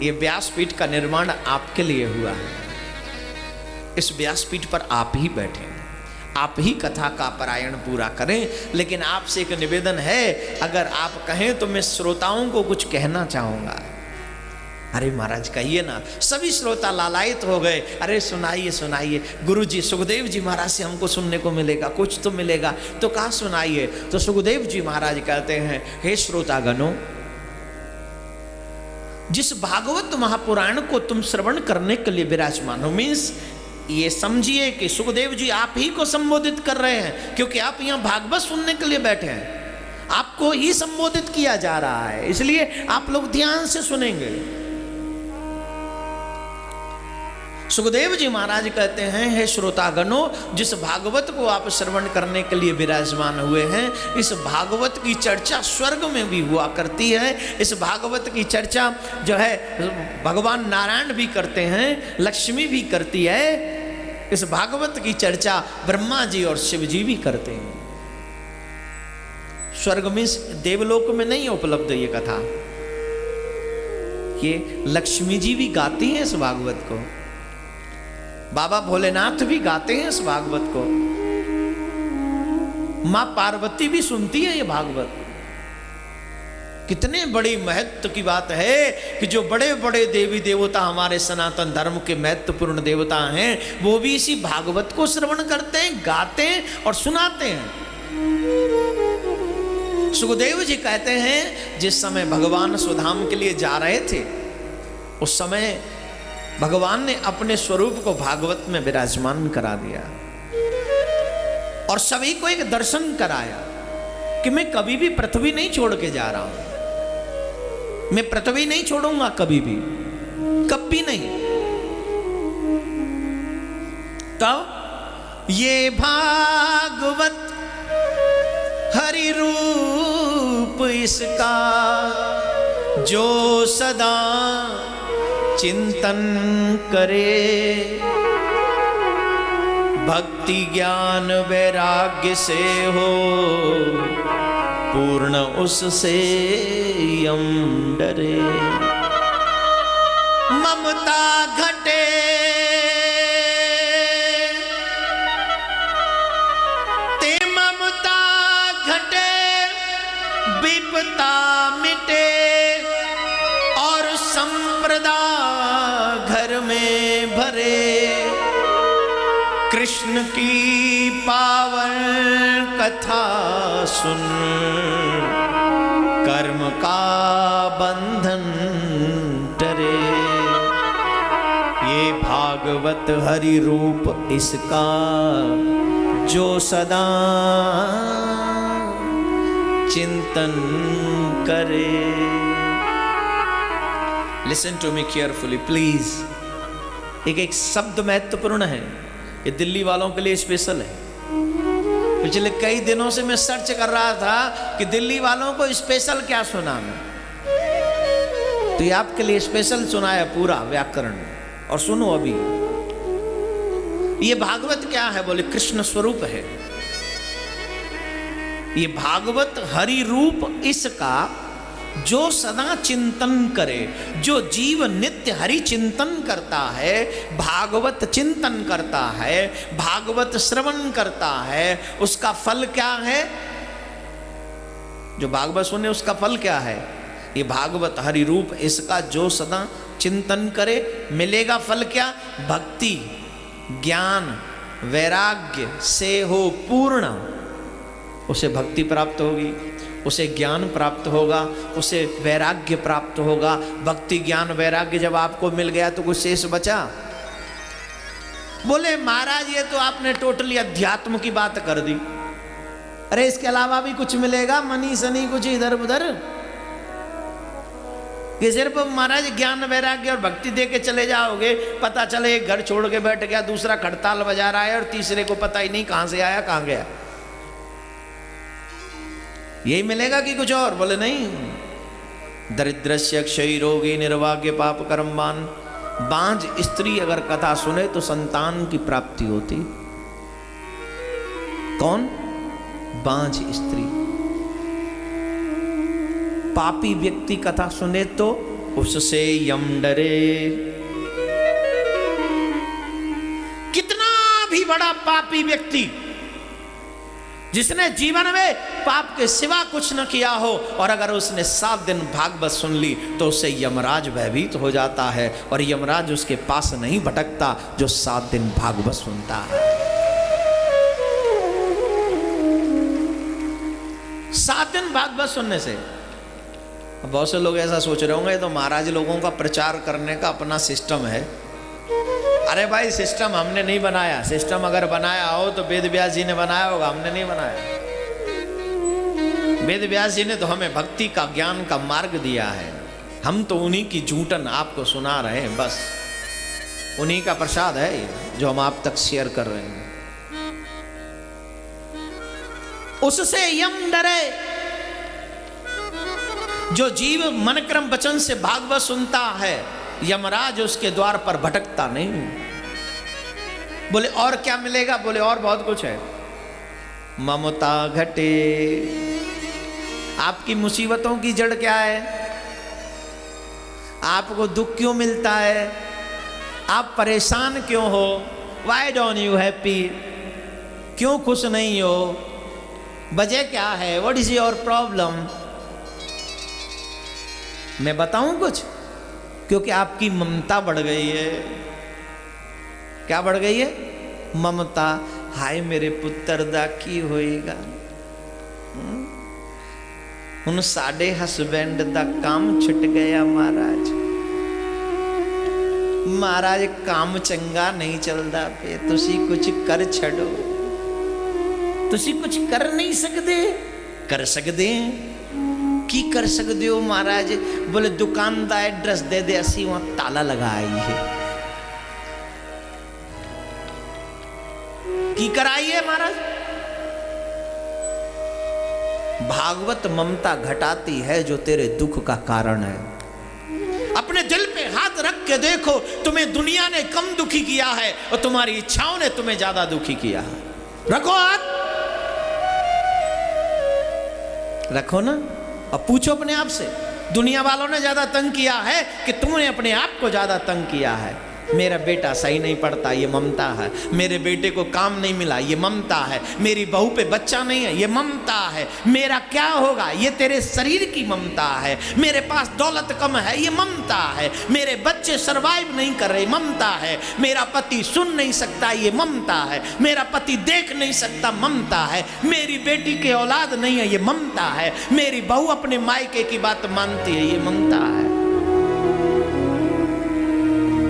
ये व्यासपीठ का निर्माण आपके लिए हुआ है, इस व्यासपीठ पर आप ही बैठे, आप ही कथा का पारायण पूरा करें। लेकिन आपसे एक निवेदन है, अगर आप कहें तो मैं श्रोताओं को कुछ कहना चाहूंगा। अरे महाराज कहिए ना। सभी श्रोता लालायित हो गए, अरे सुनाइए सुनाइए गुरुजी, सुखदेव जी महाराज से हमको सुनने को मिलेगा, कुछ तो मिलेगा, तो कहा सुनाइए। तो सुखदेव जी महाराज कहते हैं, हे श्रोतागणों, जिस भागवत महापुराण को तुम श्रवण करने के लिए विराजमान हो, मीन्स ये समझिए कि सुखदेव जी आप ही को संबोधित कर रहे हैं, क्योंकि आप यहां भागवत सुनने के लिए बैठे हैं, आपको ही संबोधित किया जा रहा है, इसलिए आप लोग ध्यान से सुनेंगे। सुखदेव जी महाराज कहते हैं, हे श्रोतागणों, जिस भागवत को आप श्रवण करने के लिए विराजमान हुए हैं, इस भागवत की चर्चा स्वर्ग में भी हुआ करती है। इस भागवत की चर्चा जो है भगवान नारायण भी करते हैं, लक्ष्मी भी करती है। इस भागवत की चर्चा ब्रह्मा जी और शिव जी भी करते हैं। स्वर्ग में, देवलोक में नहीं उपलब्ध ये कथा, ये लक्ष्मी जी भी गाती हैं इस भागवत को, बाबा भोलेनाथ भी गाते हैं इस भागवत को, मां पार्वती भी सुनती है ये भागवत। कितने बड़ी महत्व की बात है कि जो बड़े बड़े देवी देवता हमारे सनातन धर्म के महत्वपूर्ण देवता हैं, वो भी इसी भागवत को श्रवण करते हैं, गाते हैं और सुनाते हैं। सुखदेव जी कहते हैं, जिस समय भगवान स्वधाम के लिए जा रहे थे, उस समय भगवान ने अपने स्वरूप को भागवत में विराजमान करा दिया और सभी को एक दर्शन कराया कि मैं कभी भी पृथ्वी नहीं छोड़ के जा रहा हूं, मैं पृथ्वी नहीं छोड़ूंगा कभी भी, कभी नहीं। तब ये भागवत हरि रूप इसका जो सदा चिंतन करे, भक्ति ज्ञान वैराग्य से हो पूर्ण, उससे यम डरे। ममता घटे ते ममता घटे, विपता मिटे और संप्रदा घर में भरे। कृष्ण की पावन कथा सुन, कर्म का बंधन टरे। ये भागवत हरि रूप इसका, जो सदा चिंतन करे। Listen to me carefully please. एक शब्द महत्वपूर्ण है, ये दिल्ली वालों के लिए स्पेशल है। पिछले कई दिनों से मैं सर्च कर रहा था कि दिल्ली वालों को स्पेशल क्या सुना मैं, तो ये आपके लिए स्पेशल सुना है पूरा व्याकरण। और सुनो अभी, ये भागवत क्या है? बोले कृष्ण स्वरूप है। ये भागवत हरि रूप इसका, जो सदा चिंतन करे। जो जीव नित्य हरि चिंतन करता है, भागवत चिंतन करता है, भागवत श्रवण करता है, उसका फल क्या है? जो भागवत सुने उसका फल क्या है? ये भागवत हरि रूप इसका, जो सदा चिंतन करे, मिलेगा फल क्या? भक्ति ज्ञान वैराग्य से हो पूर्ण। उसे भक्ति प्राप्त होगी, उसे ज्ञान प्राप्त होगा, उसे वैराग्य प्राप्त होगा। भक्ति ज्ञान वैराग्य जब आपको मिल गया तो कुछ शेष बचा? बोले महाराज ये तो आपने टोटली अध्यात्म की बात कर दी। अरे इसके अलावा भी कुछ मिलेगा? मनी सनी कुछ इधर उधर? कि सिर्फ महाराज ज्ञान वैराग्य और भक्ति दे के चले जाओगे, पता चले एक घर छोड़ के बैठ गया, दूसरा खड़ताल बजा रहा है और तीसरे को पता ही नहीं कहां से आया कहां गया। यही मिलेगा कि कुछ और? बोले नहीं। दरिद्रस्य क्षय रोगी निर्भाग्य पाप कर्मवान। बांझ स्त्री अगर कथा सुने तो संतान की प्राप्ति होती। कौन? बांझ स्त्री। पापी व्यक्ति कथा सुने तो उससे यम डरे। कितना भी बड़ा पापी व्यक्ति जिसने जीवन में पाप के सिवा कुछ न किया हो, और अगर उसने 7 दिन भागवत सुन ली तो उससे यमराज भयभीत हो जाता है, और यमराज उसके पास नहीं भटकता जो 7 दिन भागवत सुनता है। 7 दिन भागवत सुनने से। बहुत से लोग ऐसा सोच रहे होंगे तो महाराज लोगों का प्रचार करने का अपना सिस्टम है। अरे भाई सिस्टम हमने नहीं बनाया। सिस्टम अगर बनाया हो तो वेद व्यास जी ने बनाया होगा, हमने नहीं बनाया। वेद व्यास जी ने तो हमें भक्ति का ज्ञान का मार्ग दिया है। हम तो उन्हीं की झूठन आपको सुना रहे हैं, बस उन्हीं का प्रसाद है जो हम आप तक शेयर कर रहे हैं। उससे यम डरे। जो जीव मन क्रम वचन से भागवत सुनता है, यमराज उसके द्वार पर भटकता नहीं। बोले और क्या मिलेगा? बोले और बहुत कुछ है। ममता घटे। आपकी मुसीबतों की जड़ क्या है? आपको दुख क्यों मिलता है? आप परेशान क्यों हो? Why don't you happy? क्यों खुश नहीं हो? वजह क्या है? What is your problem? मैं बताऊं कुछ? क्योंकि आपकी ममता बढ़ गई है। क्या बढ़ गई है? ममता। हाय मेरे पुत्र दा की होएगा, हुन साडे हसबैंड दा काम छुट गया महाराज। महाराज काम चंगा नहीं चलदा पे, तुसी कुछ कर छड़ो। तुसी कुछ कर नहीं सकते? कर सकते हैं। की कर सकते हो महाराज? बोले दुकान दा एड्रेस दे दे, असी वहां ताला लगा आई है। की कराइए महाराज? भागवत ममता घटाती है जो तेरे दुख का कारण है। अपने दिल पे हाथ रख के देखो, तुम्हें दुनिया ने कम दुखी किया है और तुम्हारी इच्छाओं ने तुम्हें ज्यादा दुखी किया है। रखो हाथ, रखो ना, अब पूछो अपने आप से, दुनिया वालों ने ज्यादा तंग किया है कि तुमने अपने आप को ज्यादा तंग किया है? मेरा बेटा सही नहीं पढ़ता, ये ममता है। मेरे बेटे को काम नहीं मिला, ये ममता है। मेरी बहू पे बच्चा नहीं है, ये ममता है। मेरा क्या होगा, ये तेरे शरीर की ममता है। मेरे पास दौलत कम है, ये ममता है। मेरे बच्चे सरवाइव नहीं कर रहे, ममता है। मेरा पति सुन नहीं सकता, ये ममता है। मेरा पति देख नहीं सकता, ममता है। मेरी बेटी के औलाद नहीं है, ये ममता है। मेरी बहू अपने मायके की बात मानती है, ये ममता है।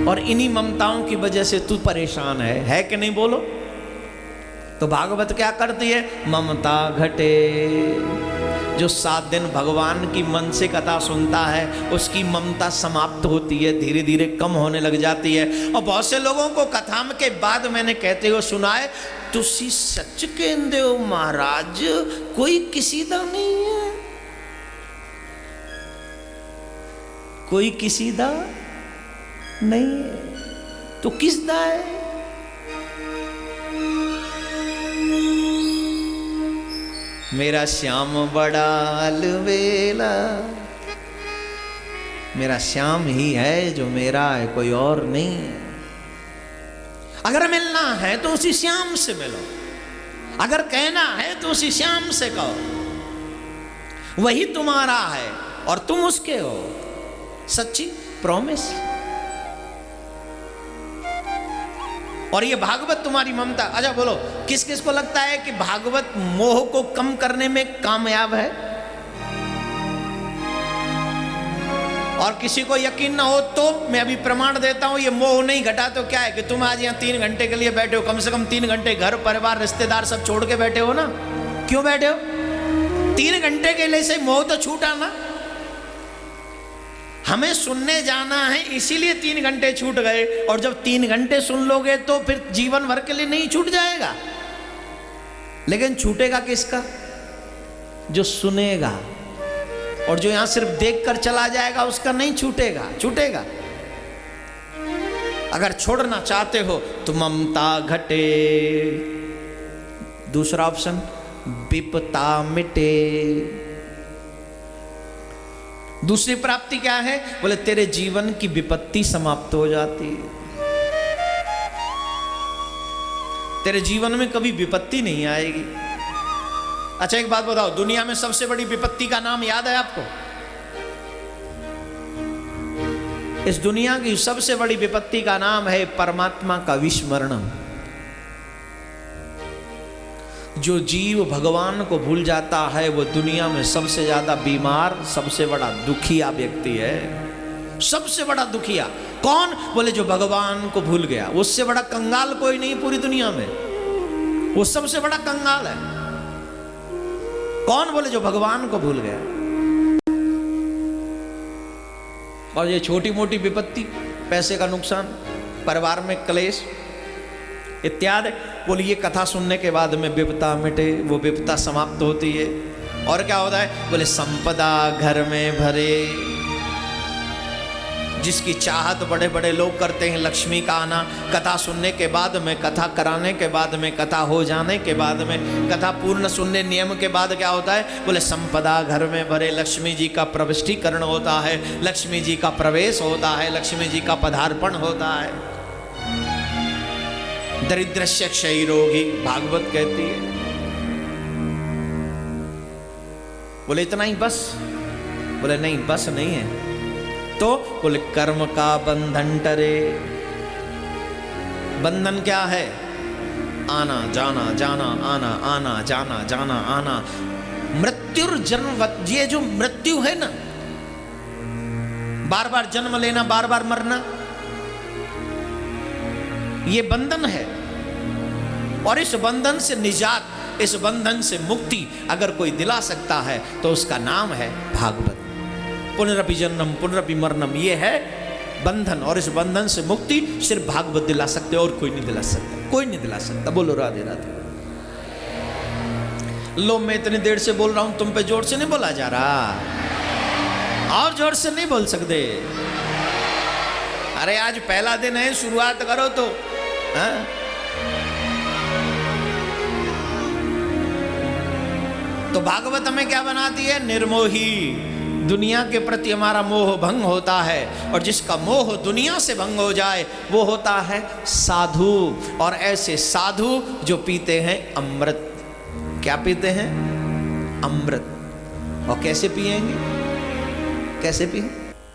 और इन्हीं ममताओं की वजह से तू परेशान है कि नहीं? बोलो। तो भागवत क्या करती है? ममता घटे। जो 7 दिन भगवान की मन से कथा सुनता है, उसकी ममता समाप्त होती है, धीरे धीरे कम होने लग जाती है। और बहुत से लोगों को कथा के बाद मैंने कहते हुए सुना है, तुसी सच कहंदे हो महाराज, कोई किसी दा नहीं है, कोई किसी दा नहीं है, तो किस दा है? मेरा श्याम बड़ा अलवेला, मेरा श्याम ही है जो मेरा है, कोई और नहीं है। अगर मिलना है तो उसी श्याम से मिलो, अगर कहना है तो उसी श्याम से कहो। वही तुम्हारा है और तुम उसके हो। सच्ची प्रॉमिस। और ये भागवत तुम्हारी ममता। अच्छा बोलो, किस किस को लगता है कि भागवत मोह को कम करने में कामयाब है? और किसी को यकीन ना हो तो मैं अभी प्रमाण देता हूं, ये मोह नहीं घटा तो क्या है कि तुम आज यहां 3 घंटे के लिए बैठे हो, कम से कम 3 घंटे घर परिवार रिश्तेदार सब छोड़ के बैठे हो ना। क्यों बैठे हो? 3 घंटे के लिए से मोह तो छूटा ना। हमें सुनने जाना है इसीलिए 3 घंटे छूट गए, और जब 3 घंटे सुन लोगे तो फिर जीवन भर के लिए नहीं छूट जाएगा। लेकिन छूटेगा किसका? जो सुनेगा। और जो यहां सिर्फ देखकर चला जाएगा उसका नहीं छूटेगा। छूटेगा। अगर छोड़ना चाहते हो तो ममता घटे। दूसरा ऑप्शन, विपता मिटे। दूसरी प्राप्ति क्या है? बोले तेरे जीवन की विपत्ति समाप्त हो जाती है। तेरे जीवन में कभी विपत्ति नहीं आएगी। अच्छा एक बात बताओ, दुनिया में सबसे बड़ी विपत्ति का नाम याद है आपको? इस दुनिया की सबसे बड़ी विपत्ति का नाम है परमात्मा का विस्मरण। जो जीव भगवान को भूल जाता है वो दुनिया में सबसे ज्यादा बीमार, सबसे बड़ा दुखिया व्यक्ति है। सबसे बड़ा दुखिया कौन? बोले जो भगवान को भूल गया। उससे बड़ा कंगाल कोई नहीं पूरी दुनिया में, वो सबसे बड़ा कंगाल है। कौन? बोले जो भगवान को भूल गया। और ये छोटी मोटी विपत्ति, पैसे का नुकसान, परिवार में क्लेश इत्यादि, बोले ये कथा सुनने के बाद में विपता मिटे, वो विपता समाप्त होती है। और क्या होता है? बोले संपदा घर में भरे। जिसकी चाहत बड़े बड़े लोग करते हैं, लक्ष्मी का आना, कथा सुनने के बाद में, कथा कराने के बाद में, कथा हो जाने के बाद में, कथा पूर्ण सुनने नियम के बाद क्या होता है? बोले संपदा घर में भरे। लक्ष्मी जी का प्रविष्टीकरण होता है, लक्ष्मी जी का प्रवेश होता है, लक्ष्मी जी का पदार्पण होता है। दरिद्रस्य क्षय रोगी, भागवत कहती है। बोले इतना ही बस? बोले नहीं, बस नहीं है। तो बोले कर्म का बंधन टरे। बंधन क्या है? आना जाना, जाना आना, आना जाना, जाना आना। मृत्युर जन्मवत, ये जो मृत्यु है ना, बार बार जन्म लेना, बार बार मरना, ये बंधन है। और इस बंधन से निजात, इस बंधन से मुक्ति अगर कोई दिला सकता है तो उसका नाम है भागवत। पुनरपि जन्मम पुनरपि मरणम, ये है बंधन। और इस बंधन से मुक्ति सिर्फ भागवत दिला सकते, और कोई नहीं दिला सकता। कोई नहीं दिला सकता। बोलो राधे राधे। लो मैं इतनी देर से बोल रहा हूं, तुम पे जोर से नहीं बोला जा रहा, और जोर से नहीं बोल सकते। अरे आज पहला दिन है, शुरुआत करो तो। हाँ? तो भागवत हमें क्या बनाती है? निर्मोही। दुनिया के प्रति हमारा मोह भंग होता है, और जिसका मोह दुनिया से भंग हो जाए वो होता है साधु। और ऐसे साधु जो पीते हैं अमृत। क्या पीते हैं? अमृत। और कैसे पिएंगे? कैसे पिए?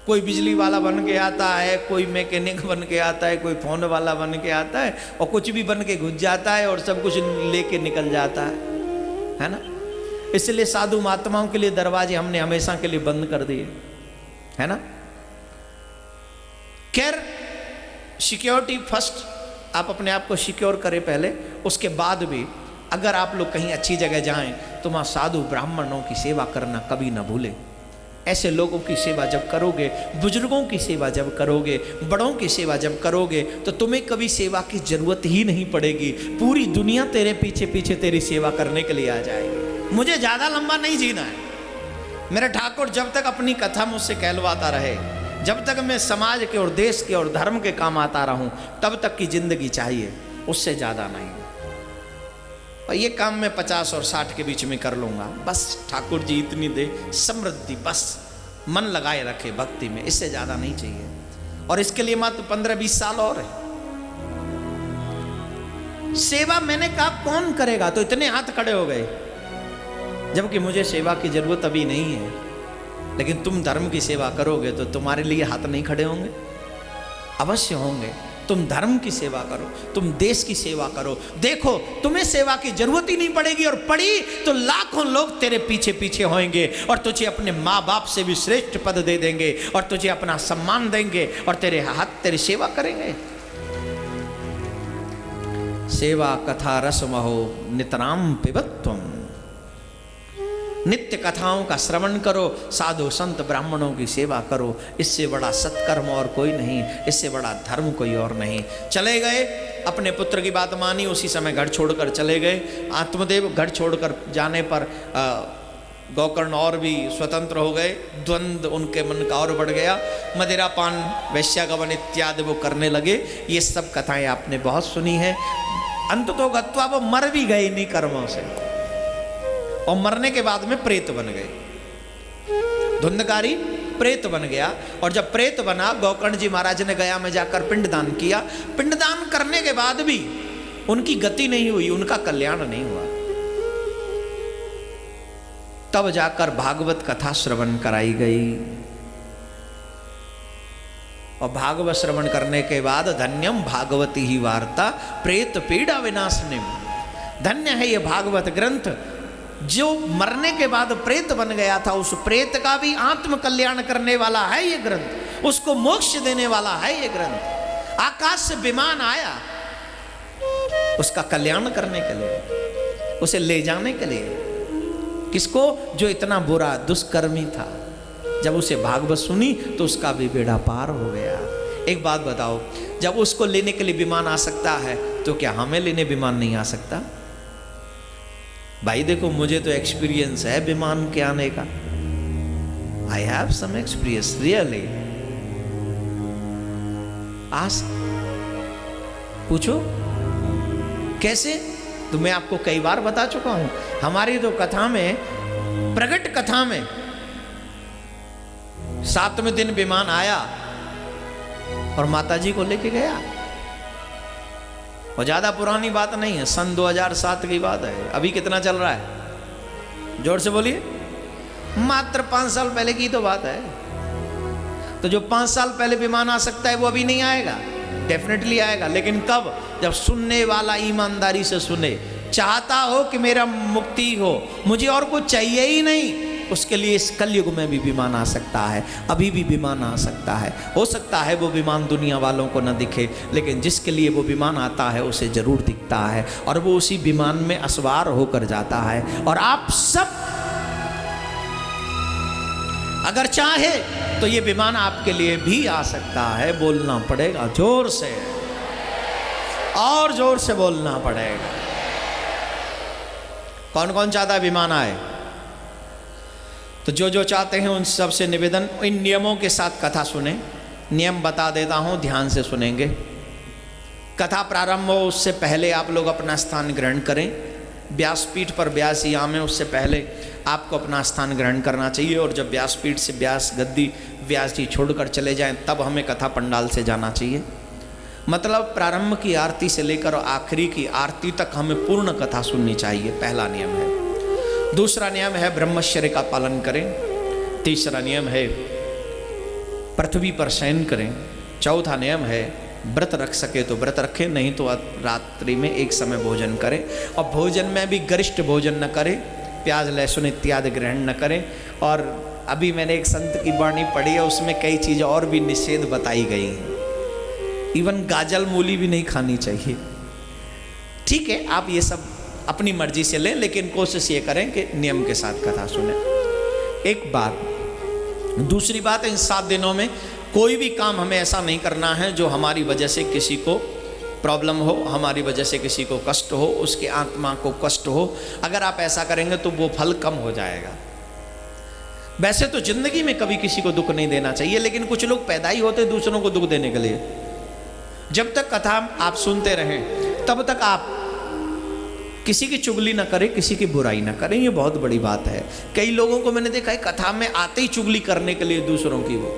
कोई बिजली वाला बन के आता है, कोई मैकेनिक बन के आता है, कोई फोन वाला बन के आता है, और कुछ भी बन के घुस जाता है और सब कुछ लेके निकल जाता है ना। इसलिए साधु महात्माओं के लिए दरवाजे हमने हमेशा के लिए बंद कर दिए, है ना। खैर, सिक्योरिटी फर्स्ट, आप अपने आप को सिक्योर करें पहले, उसके बाद भी अगर आप लोग कहीं अच्छी जगह जाएं तो वहाँ साधु ब्राह्मणों की सेवा करना कभी ना भूलें। ऐसे लोगों की सेवा जब करोगे, बुजुर्गों की सेवा जब करोगे, बड़ों की सेवा जब करोगे, तो तुम्हें कभी सेवा की जरूरत ही नहीं पड़ेगी। पूरी दुनिया तेरे पीछे पीछे तेरी सेवा करने के लिए आ जाएगी। मुझे ज़्यादा लंबा नहीं जीना है। मेरा ठाकुर जब तक अपनी कथा मुझसे कहलवाता रहे, जब तक मैं समाज के और देश के और धर्म के काम आता रहूं, तब तक की जिंदगी चाहिए, उससे ज़्यादा नहीं। और ये काम मैं 50 और 60 के बीच में कर लूँगा। बस ठाकुर जी इतनी दे समृद्धि, बस मन लगाए रखे भक्ति में, इससे ज़्यादा नहीं चाहिए। और इसके लिए मात्र 15-20 साल और है। सेवा मैंने कहा कौन करेगा, तो इतने हाथ खड़े हो गए, जबकि मुझे सेवा की जरूरत अभी नहीं है। लेकिन तुम धर्म की सेवा करोगे तो तुम्हारे लिए हाथ नहीं खड़े होंगे? अवश्य होंगे। तुम धर्म की सेवा करो, तुम देश की सेवा करो। देखो, तुम्हें सेवा की जरूरत ही नहीं पड़ेगी, और पड़ी तो लाखों लोग तेरे पीछे पीछे होंगे और तुझे अपने माँ बाप से भी श्रेष्ठ पद दे देंगे, और तुझे अपना सम्मान देंगे, और तेरे हाथ तेरी सेवा करेंगे। सेवा कथा रसमहो नितराम पिबत्वम। नित्य कथाओं का श्रवण करो, साधु संत ब्राह्मणों की सेवा करो। इससे बड़ा सत्कर्म और कोई नहीं, इससे बड़ा धर्म कोई और नहीं। चले गए, अपने पुत्र की बात मानी, उसी समय घर छोड़कर चले गए। आत्मदेव घर छोड़कर जाने पर गोकर्ण और भी स्वतंत्र हो गए। द्वंद्व उनके मन का और बढ़ गया। मदिरा पान वैश्यागमन इत्यादि वो करने लगे। ये सब कथाएं आपने बहुत सुनी है। अंत तो गत्वा वो मर भी गए इन्हीं कर्मों से, और मरने के बाद में प्रेत बन गए। धुंधकारी प्रेत बन गया, और जब प्रेत बना, गोकर्ण जी महाराज ने गया में जाकर पिंडदान किया। पिंडदान करने के बाद भी उनकी गति नहीं हुई, उनका कल्याण नहीं हुआ। तब जाकर भागवत कथा श्रवण कराई गई, और भागवत श्रवण करने के बाद धन्यम भागवती ही वार्ता प्रेत पीड़ा विनाशनिम। धन्य है ये भागवत ग्रंथ, जो मरने के बाद प्रेत बन गया था, उस प्रेत का भी आत्म कल्याण करने वाला है ये ग्रंथ, उसको मोक्ष देने वाला है ये ग्रंथ। आकाश से विमान आया उसका कल्याण करने के लिए, उसे ले जाने के लिए। किसको? जो इतना बुरा दुष्कर्मी था। जब उसे भागवत सुनी तो उसका भी बेड़ा पार हो गया। एक बात बताओ, जब उसको लेने के लिए विमान आ सकता है, तो क्या हमें लेने विमान नहीं आ सकता? भाई देखो, मुझे तो एक्सपीरियंस है विमान के आने का। I have some experience really. आज पूछो कैसे, तो मैं आपको कई बार बता चुका हूं। हमारी तो कथा में, प्रगट कथा में, 7वें दिन विमान आया और माता जी को लेके गया। और ज्यादा पुरानी बात नहीं है, सन 2007 की बात है। अभी कितना चल रहा है? जोर से बोलिए। मात्र 5 साल पहले की तो बात है। तो जो 5 साल पहले विमान आ सकता है वो अभी नहीं आएगा, डेफिनेटली आएगा। लेकिन कब? जब सुनने वाला ईमानदारी से सुने। चाहता हो कि मेरा मुक्ति हो, मुझे और कुछ चाहिए ही नहीं, उसके लिए इस कलयुग में भी विमान आ सकता है। अभी भी विमान आ सकता है। हो सकता है वो विमान दुनिया वालों को न दिखे, लेकिन जिसके लिए वो विमान आता है उसे जरूर दिखता है, और वो उसी विमान में असवार होकर जाता है। और आप सब अगर चाहे तो ये विमान आपके लिए भी आ सकता है। बोलना पड़ेगा जोर से, और जोर से बोलना पड़ेगा। कौन कौन चाहता है विमान आए? तो जो जो चाहते हैं उन सब से निवेदन, इन नियमों के साथ कथा सुने। नियम बता देता हूँ, ध्यान से सुनेंगे। कथा प्रारंभ हो उससे पहले आप लोग अपना स्थान ग्रहण करें। व्यासपीठ पर व्यास याम है, उससे पहले आपको अपना स्थान ग्रहण करना चाहिए। और जब व्यासपीठ से व्यास गद्दी व्यास जी छोड़कर चले जाएं तब हमें कथा पंडाल से जाना चाहिए। मतलब प्रारंभ की आरती से लेकर आखिरी की आरती तक हमें पूर्ण कथा सुननी चाहिए, पहला नियम है। दूसरा नियम है ब्रह्मचर्य का पालन करें। तीसरा नियम है पृथ्वी पर शयन करें। चौथा नियम है व्रत रख सके तो व्रत रखें, नहीं तो रात्रि में एक समय भोजन करें। और भोजन में भी गरिष्ठ भोजन न करें, प्याज लहसुन इत्यादि ग्रहण न करें। और अभी मैंने एक संत की वाणी पढ़ी है, उसमें कई चीज़ें और भी निषेध बताई गई हैं। इवन गाजल मूली भी नहीं खानी चाहिए। ठीक है, आप ये सब अपनी मर्जी से लें, लेकिन कोशिश ये करें कि नियम के साथ कथा सुने। एक बात। दूसरी बात, इन 7 दिनों में कोई भी काम हमें ऐसा नहीं करना है जो हमारी वजह से किसी को प्रॉब्लम हो, हमारी वजह से किसी को कष्ट हो, उसके आत्मा को कष्ट हो। अगर आप ऐसा करेंगे तो वो फल कम हो जाएगा। वैसे तो जिंदगी में कभी किसी को दुख नहीं देना चाहिए, लेकिन कुछ लोग पैदा ही होते दूसरों को दुख देने के लिए। जब तक कथा आप सुनते रहें तब तक आप किसी की चुगली ना करें, किसी की बुराई ना करें। ये बहुत बड़ी बात है। कई लोगों को मैंने देखा है कथा में आते ही चुगली करने के लिए दूसरों की वो।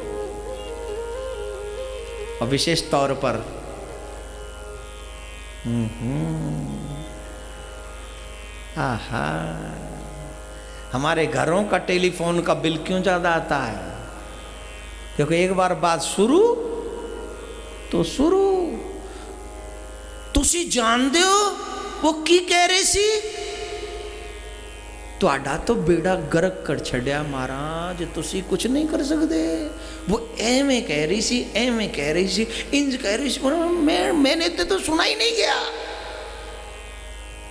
और विशेष तौर पर आहा, हमारे घरों का टेलीफोन का बिल क्यों ज्यादा आता है? क्योंकि एक बार बात शुरू तो शुरू। तुसी जानते हो वो की कह रही सी? ਤੁਹਾਡਾ तो बेड़ा गर्क कर छड़िया महाराज, तुसी कुछ नहीं कर सकते। वो एवें कह रही सी, एवें कह रही सी, इंज कह रही सी। मैंने तो सुना ही नहीं गया।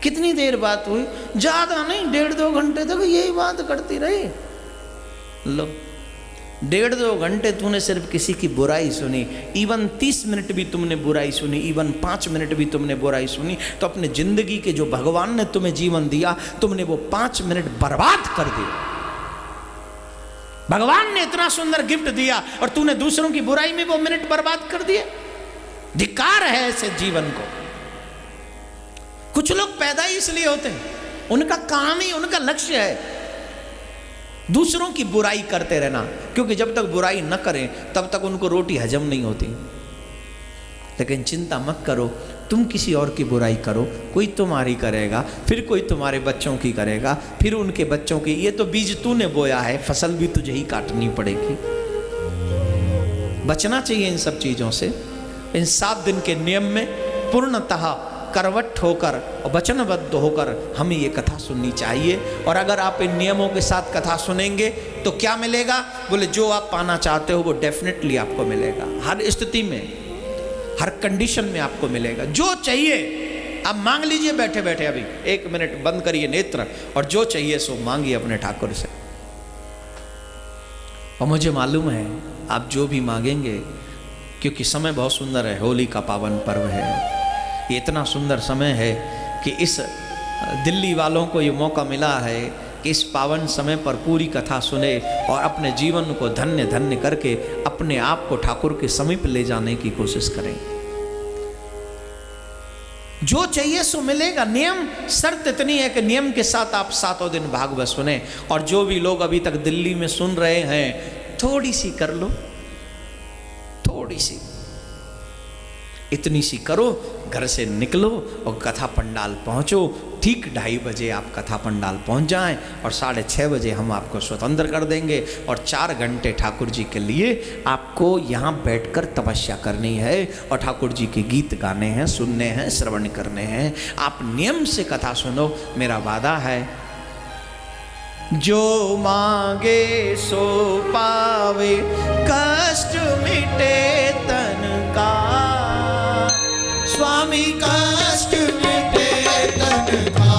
कितनी देर बात हुई? ज्यादा नहीं, 1.5-2 घंटे तक यही बात करती रही। लो, 1.5-2 घंटे तूने सिर्फ किसी की बुराई सुनी। इवन 30 मिनट भी तुमने बुराई सुनी, इवन 5 मिनट भी तुमने बुराई सुनी, तो अपने जिंदगी के जो भगवान ने तुम्हें जीवन दिया, तुमने वो 5 मिनट बर्बाद कर दिया। भगवान ने इतना सुंदर गिफ्ट दिया और तूने दूसरों की बुराई में वो मिनट बर्बाद कर दिए। धिक्कार है ऐसे जीवन को। कुछ लोग पैदा ही इसलिए होते हैं, उनका काम ही, उनका लक्ष्य है दूसरों की बुराई करते रहना। क्योंकि जब तक बुराई न करें तब तक उनको रोटी हजम नहीं होती। लेकिन चिंता मत करो, तुम किसी और की बुराई करो, कोई तुम्हारी करेगा, फिर कोई तुम्हारे बच्चों की करेगा, फिर उनके बच्चों की। ये तो बीज तूने बोया है, फसल भी तुझे ही काटनी पड़ेगी। बचना चाहिए इन सब चीज़ों से। इन 7 दिन के नियम में पूर्णतः करवट होकर और वचनबद्ध होकर हमें ये कथा सुननी चाहिए। और अगर आप इन नियमों के साथ कथा सुनेंगे तो क्या मिलेगा? बोले जो आप पाना चाहते हो वो डेफिनेटली आपको मिलेगा। हर स्थिति में, हर कंडीशन में आपको मिलेगा। जो चाहिए आप मांग लीजिए बैठे बैठे। अभी 1 मिनट बंद करिए नेत्र और जो चाहिए सो मांगिए अपने ठाकुर से। और मुझे मालूम है आप जो भी मांगेंगे, क्योंकि समय बहुत सुंदर है, होली का पावन पर्व है। ये इतना सुंदर समय है कि इस दिल्ली वालों को ये मौका मिला है कि इस पावन समय पर पूरी कथा सुने और अपने जीवन को धन्य धन्य करके अपने आप को ठाकुर के समीप ले जाने की कोशिश करें। जो चाहिए सो मिलेगा। नियम, शर्त इतनी है कि नियम के साथ आप 7 दिन भागवत सुने। और जो भी लोग अभी तक दिल्ली में सुन रहे हैं, थोड़ी सी कर लो, थोड़ी सी, इतनी सी करो, घर से निकलो और कथा पंडाल पहुंचो। ठीक 2:30 बजे आप कथा पंडाल पहुंच जाएं और 6:30 बजे हम आपको स्वतंत्र कर देंगे। और 4 घंटे ठाकुर जी के लिए आपको यहाँ बैठकर तपस्या करनी है और ठाकुर जी के गीत गाने हैं, सुनने हैं, श्रवण करने हैं। आप नियम से कथा सुनो। मेरा वादा है, जो मांगे सो पावे, कष्ट मिटे तन का। स्वामी कष्ट मिटे तन का,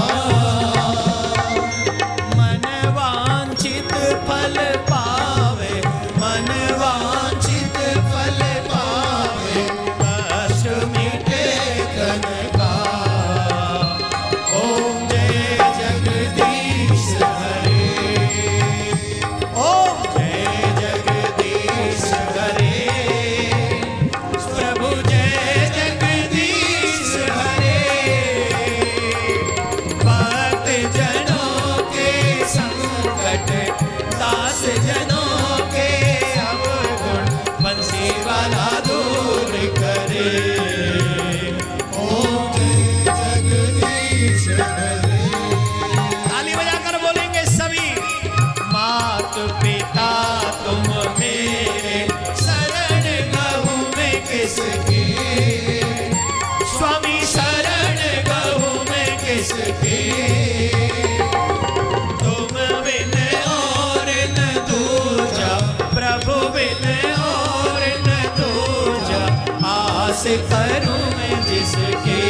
मन वांछित फल पावे, मन वांछित फल पावे, कष्ट मिटे तन का। ओम जय जगदीश हरे, ओम जय जगदीश हरे। ओम जय जगदीश हरे। ताली बजाकर बोलेंगे सभी। मात पिता तुम मेरे, शरण गहूँ मैं किसकी, स्वामी शरण गहूँ मैं किसकी, तुम बिन और न दूजा, प्रभु बिन और न दूजा, आस करूं मैं जिसकी।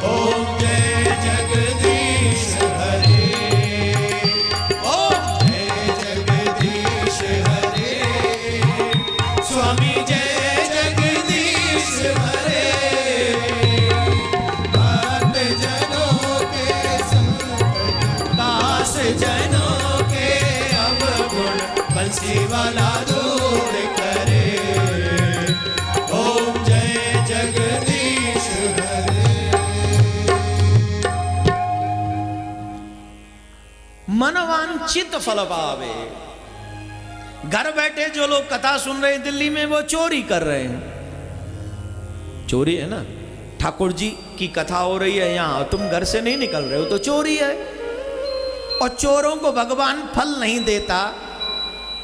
ओम जय जगदीश हरे। ओम जय जगदीश हरे। स्वामी जय जगदीश हरे। भक्त जनों के संकट, दास जनों के अवगुण, बंसी वाला दूर करे। ओम जय जगदीश हरे। मनवांचित फल पावे। घर बैठे जो लोग कथा सुन रहे हैं दिल्ली में, वो चोरी कर रहे हैं। चोरी है ना, ठाकुर जी की कथा हो रही है यहां, तुम घर से नहीं निकल रहे हो तो चोरी है। और चोरों को भगवान फल नहीं देता।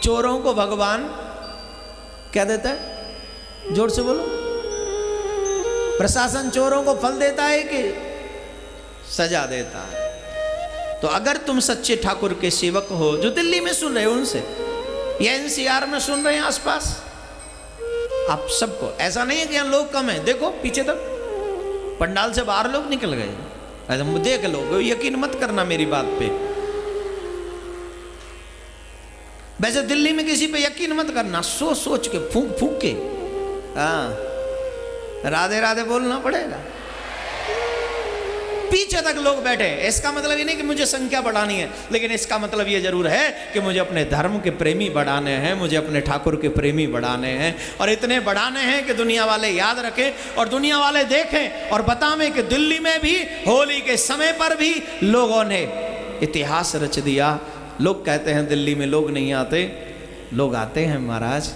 चोरों को भगवान क्या देता है? जोर से बोलो। प्रशासन चोरों को फल देता है कि सजा देता है? तो अगर तुम सच्चे ठाकुर के सेवक हो, जो दिल्ली में सुन रहे हो उनसे, या एनसीआर में सुन रहे हैं आसपास, आप सबको, ऐसा नहीं है कि यहाँ लोग कम हैं, देखो पीछे तक पंडाल से बाहर लोग निकल गए। ऐसा देख लो, यकीन मत करना मेरी बात पे। वैसे दिल्ली में किसी पे यकीन मत करना, सोच सोच के, फूंक फूंक के, हाँ, राधे राधे बोलना पड़ेगा। पीछे तक लोग बैठे। इसका मतलब ये नहीं कि मुझे संख्या बढ़ानी है, लेकिन इसका मतलब ये जरूर है कि मुझे अपने धर्म के प्रेमी बढ़ाने हैं, मुझे अपने ठाकुर के प्रेमी बढ़ाने हैं, और इतने बढ़ाने हैं कि दुनिया वाले याद रखें और दुनिया वाले देखें और बतावें कि दिल्ली में भी होली के समय पर भी लोगों ने इतिहास रच दिया। लोग कहते हैं दिल्ली में लोग नहीं आते, लोग आते हैं महाराज।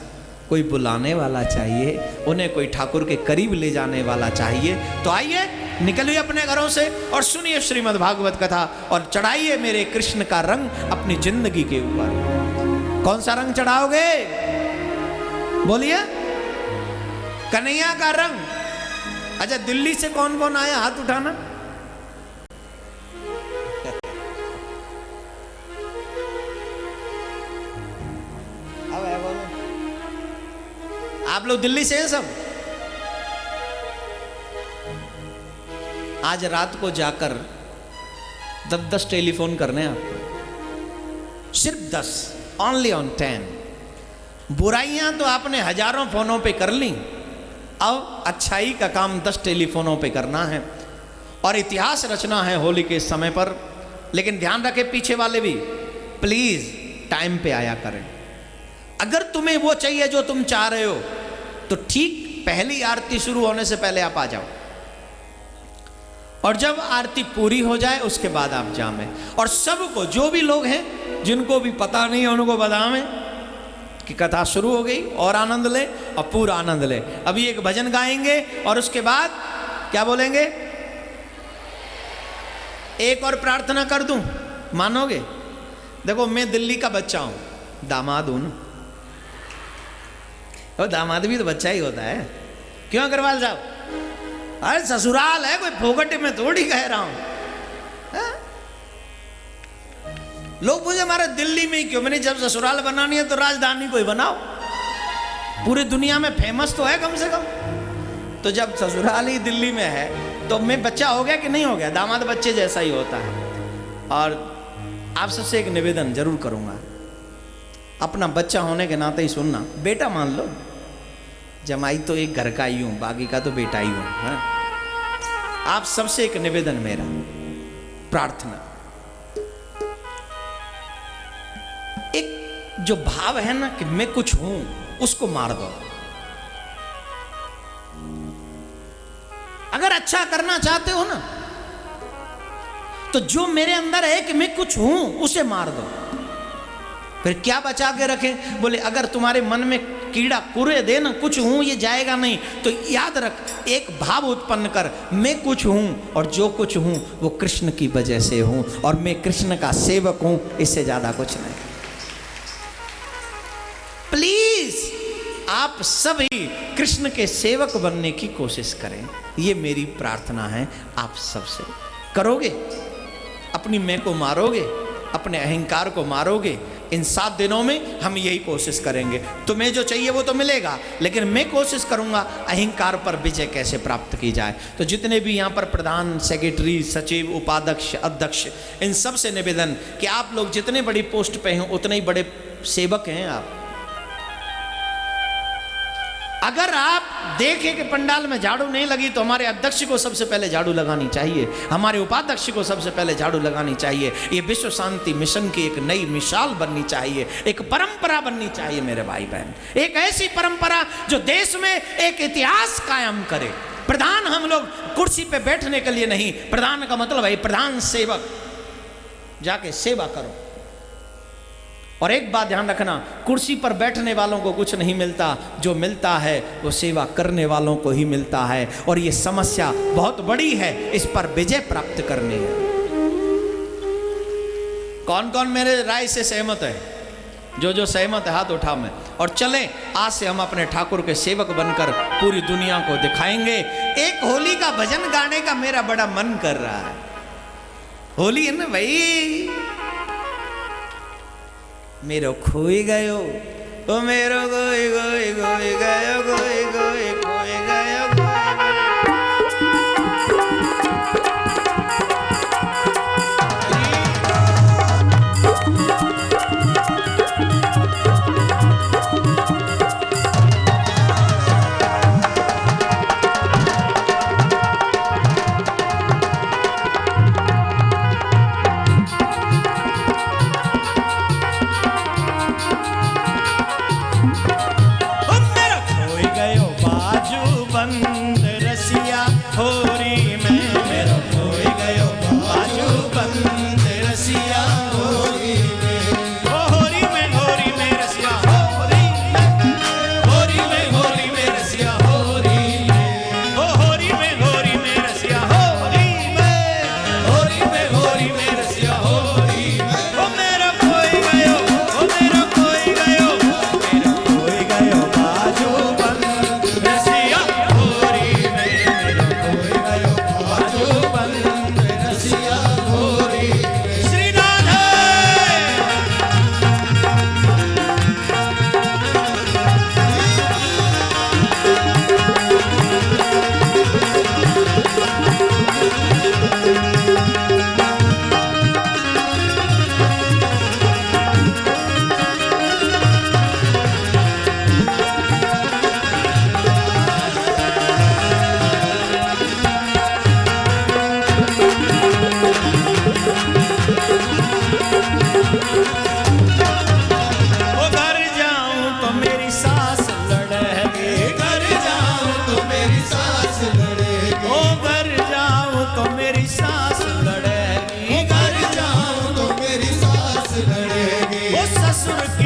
कोई बुलाने वाला चाहिए, उन्हें कोई ठाकुर के करीब ले जाने वाला चाहिए। तो आइए, निकलिए अपने घरों से और सुनिए श्रीमद् भागवत कथा, और चढ़ाइए मेरे कृष्ण का रंग अपनी जिंदगी के ऊपर। कौन सा रंग चढ़ाओगे? बोलिए। कन्हैया का रंग। अच्छा, दिल्ली से कौन कौन आया? हाथ उठाना। अब है, बोलो। आप लोग दिल्ली से हैं सब? आज रात को जाकर 10 टेलीफोन करने हैं आपको, सिर्फ 10, ओनली ऑन 10। बुराइयां तो आपने हजारों फोनों पे कर ली, अब अच्छाई का काम 10 टेलीफोनों पे करना है और इतिहास रचना है होली के समय पर। लेकिन ध्यान रखें, पीछे वाले भी प्लीज टाइम पे आया करें। अगर तुम्हें वो चाहिए जो तुम चाह रहे हो, तो ठीक पहली आरती शुरू होने से पहले आप आ जाओ, और जब आरती पूरी हो जाए उसके बाद आप जामें। और सबको, जो भी लोग हैं जिनको भी पता नहीं है, उनको बतावें कि कथा शुरू हो गई, और आनंद ले और पूरा आनंद ले। अभी एक भजन गाएंगे और उसके बाद क्या बोलेंगे? एक और प्रार्थना कर दूं, मानोगे? देखो, मैं दिल्ली का बच्चा हूं, दामाद हूं ना, और दामाद भी तो बच्चा ही होता है। क्यों अग्रवाल साहब? अरे ससुराल है, कोई फोगटे में थोड़ी कह रहा हूं। लोग पूछे हमारे दिल्ली में ही क्यों? मैंने, जब ससुराल बनानी है तो राजधानी कोई बनाओ, पूरी दुनिया में फेमस तो है कम से कम। तो जब ससुराल ही दिल्ली में है तो मैं बच्चा हो गया कि नहीं हो गया? दामाद बच्चे जैसा ही होता है। और आप सबसे एक निवेदन जरूर करूंगा, अपना बच्चा होने के नाते ही सुनना, बेटा मान लो, जमाई तो एक घर का ही हूं, बाकी का तो बेटा ही हूं। हाँ? आप सबसे एक निवेदन मेरा, प्रार्थना, एक जो भाव है ना कि मैं कुछ हूं, उसको मार दो। अगर अच्छा करना चाहते हो ना, तो जो मेरे अंदर है कि मैं कुछ हूं, उसे मार दो। फिर क्या बचा के रखें? बोले, अगर तुम्हारे मन में कीड़ा कुरे दे ना, कुछ हूं ये जाएगा नहीं। तो याद रख, एक भाव उत्पन्न कर, मैं कुछ हूं और जो कुछ हूं वो कृष्ण की वजह से हूं, और मैं कृष्ण का सेवक हूं, इससे ज्यादा कुछ नहीं। प्लीज आप सभी कृष्ण के सेवक बनने की कोशिश करें, ये मेरी प्रार्थना है आप सबसे। करोगे? अपनी मैं को मारोगे, अपने अहंकार को मारोगे। इन 7 दिनों में हम यही कोशिश करेंगे। तुम्हें जो चाहिए वो तो मिलेगा, लेकिन मैं कोशिश करूंगा अहंकार पर विजय कैसे प्राप्त की जाए। तो जितने भी यहाँ पर प्रधान, सेक्रेटरी, सचिव, उपाध्यक्ष, अध्यक्ष, इन सब से निवेदन कि आप लोग जितने बड़ी पोस्ट पे हैं उतने ही बड़े सेवक हैं आप। अगर आप देखें कि पंडाल में झाड़ू नहीं लगी तो हमारे अध्यक्ष को सबसे पहले झाड़ू लगानी चाहिए, हमारे उपाध्यक्ष को सबसे पहले झाड़ू लगानी चाहिए। ये विश्व शांति मिशन की एक नई मिसाल बननी चाहिए, एक परंपरा बननी चाहिए मेरे भाई बहन, एक ऐसी परंपरा जो देश में एक इतिहास कायम करे। प्रधान हम लोग कुर्सी पे बैठने के लिए नहीं, प्रधान का मतलब है प्रधान सेवक, जाके सेवा करो। और एक बात ध्यान रखना, कुर्सी पर बैठने वालों को कुछ नहीं मिलता, जो मिलता है वो सेवा करने वालों को ही मिलता है। और ये समस्या बहुत बड़ी है, इस पर विजय प्राप्त करनी है। कौन कौन मेरे राय से सहमत है? जो सहमत है हाथ उठा में, और चलें आज से हम अपने ठाकुर के सेवक बनकर पूरी दुनिया को दिखाएंगे। एक होली का भजन गाने का मेरा बड़ा मन कर रहा है। होली है ना भाई। मेरो खोई गयो ओ मेरो गोई गोई गोई गयो गोई गोई खोई गयो।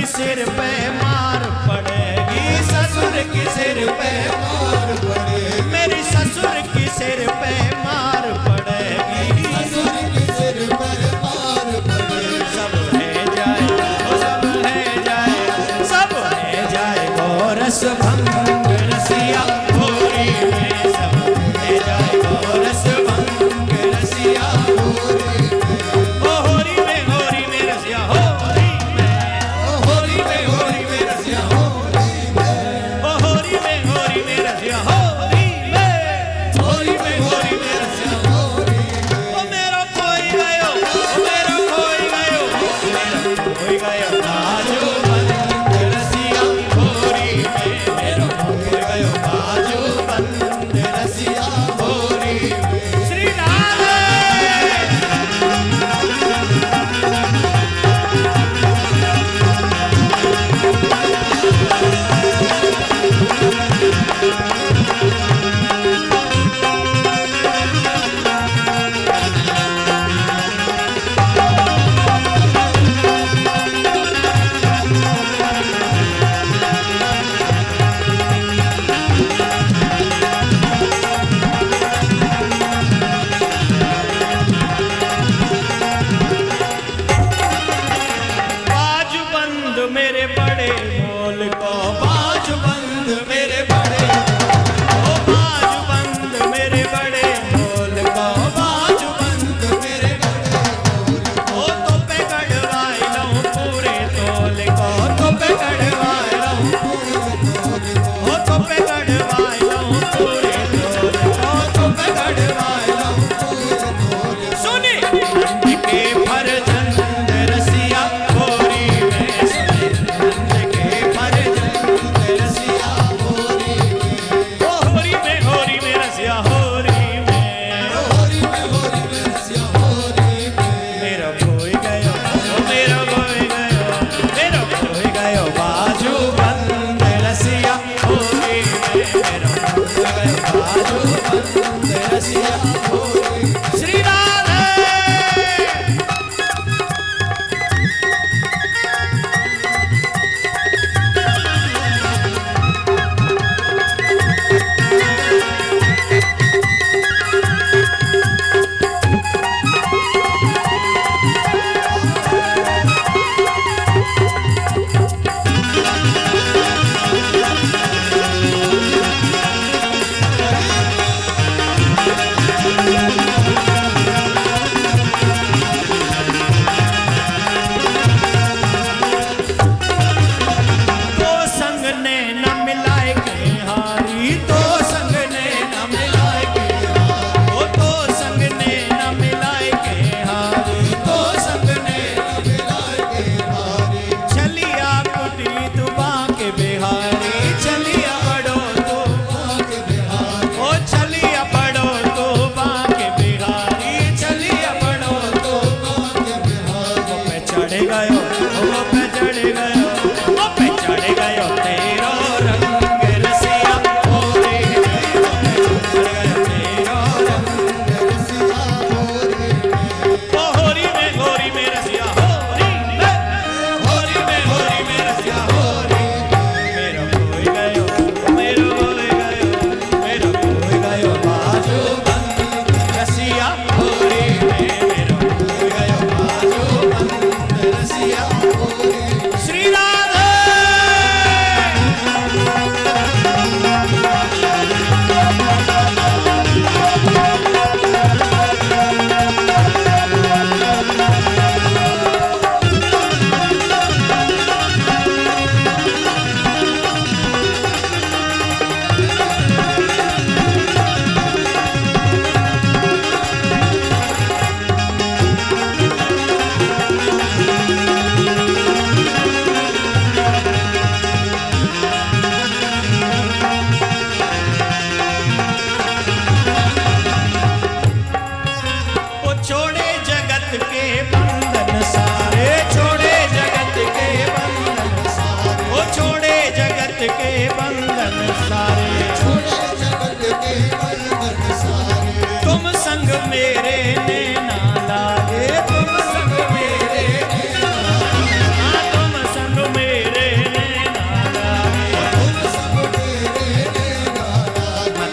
सिर पे मार पड़ेगी, ससुर की सिर पे मार पड़ेगी, मेरी ससुर की सिर पे मार पड़ेगी, ससुर की सिर पे मार पड़ेगी। सब है जाए, सब है जाए, सब है जाए गोरस भंग रसिया होरी में, सब है जाए गोरस भंग रसिया होरी में, ओ होरी में रसिया होरी में, ओ होरी में रसिया होरी में, ओ होरी में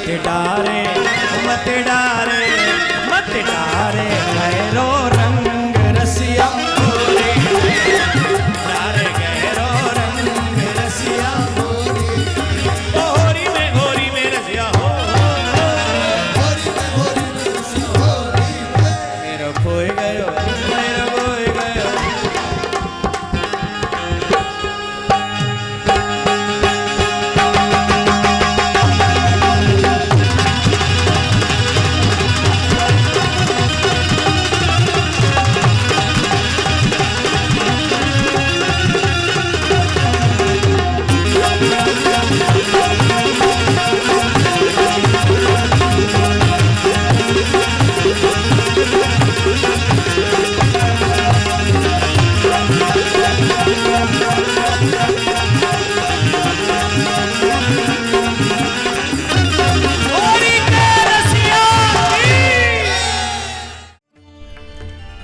मत डारे मत डारे मत डारे गहरो रंग रसिया मोरे डारे गहरो रंग रसिया होरी में रसिया हो मेरो खोए गयो मेरो खोए गयो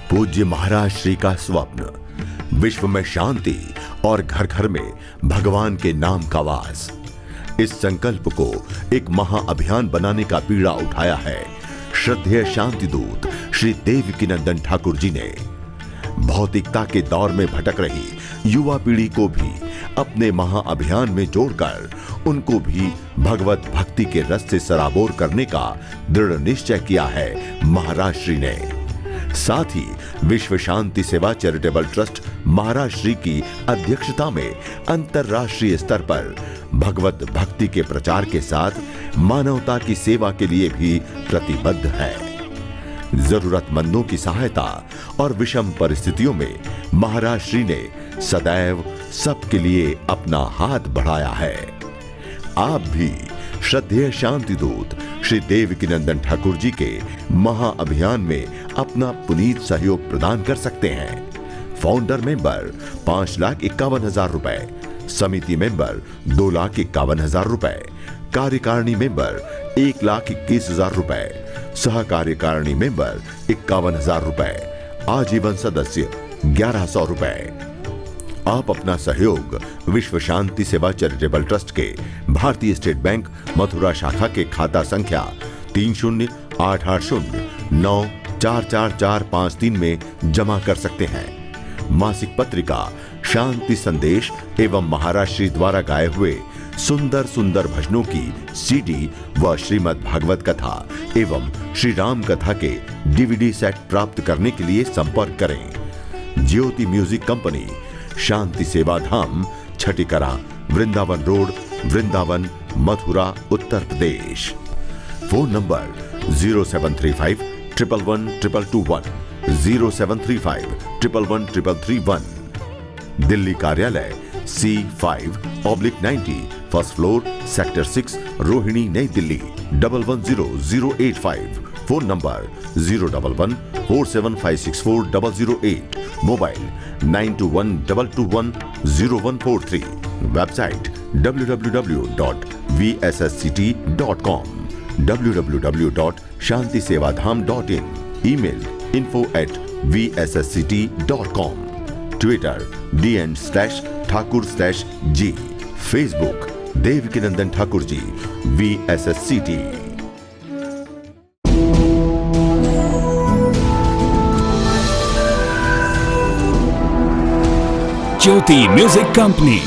पूज्य महाराज श्री का स्वप्न विश्व में शांति और घर घर में भगवान के नाम का वास, इस संकल्प को एक महाअभियान बनाने का बीड़ा उठाया है श्रद्धेय शांति दूत श्री देवकीनंदन ठाकुर जी ने। भौतिकता के दौर में भटक रही युवा पीढ़ी को भी अपने महाअभियान में जोड़कर उनको भी भगवत भक्ति के रस से सराबोर करने का दृढ़ निश्चय किया है महाराज श्री ने। साथ ही विश्व शांति सेवा चैरिटेबल ट्रस्ट महाराज श्री की अध्यक्षता में अंतर्राष्ट्रीय स्तर पर भगवत भक्ति के प्रचार के साथ मानवता की सेवा के लिए भी प्रतिबद्ध है। जरूरतमंदों की सहायता और विषम परिस्थितियों में महाराज श्री ने सदैव सबके लिए अपना हाथ बढ़ाया है। आप भी श्रद्धेय शांति दूत श्री देवकीनंदन ठाकुर जी के महाअभियान में अपना पुनीत सहयोग प्रदान कर सकते हैं। फाउंडर मेंबर 5,51,000 रुपए, समिति मेंबर 2,51,000 रुपए, कार्यकारिणी मेंबर 1,21,000 रुपए, सह कार्यकारिणी मेंबर 51,000 रुपए, आजीवन सदस्य 1,100 रुपए। आप अपना सहयोग विश्व शांति सेवा चैरिटेबल ट्रस्ट के भारतीय स्टेट बैंक मथुरा शाखा के खाता संख्या 308809444453 में जमा कर सकते हैं। मासिक पत्रिका शांति संदेश एवं महाराज श्री द्वारा गाए हुए सुंदर सुंदर भजनों की सीडी व श्रीमद् भागवत कथा एवं श्री राम कथा के डीवीडी सेट प्राप्त करने के लिए संपर्क करें। ज्योति music company, Shanti Seva Dham, Chhatikara, Vrindavan road, Vrindavan, Mathura, Uttar Pradesh. Phone number 0735 111 221, 0735 111 331। Delhi कार्यालय C5/90, first floor, sector 6, Rohini, New Delhi 110085। Phone number 01147564008। Mobile 9212210143। Website www.vssct.com, www.shantisevadham.in। Email info@vssct.com। Twitter dn/ठाकुर/g। Facebook Devkinandan Thakur ji VSSCT। Jyoti music company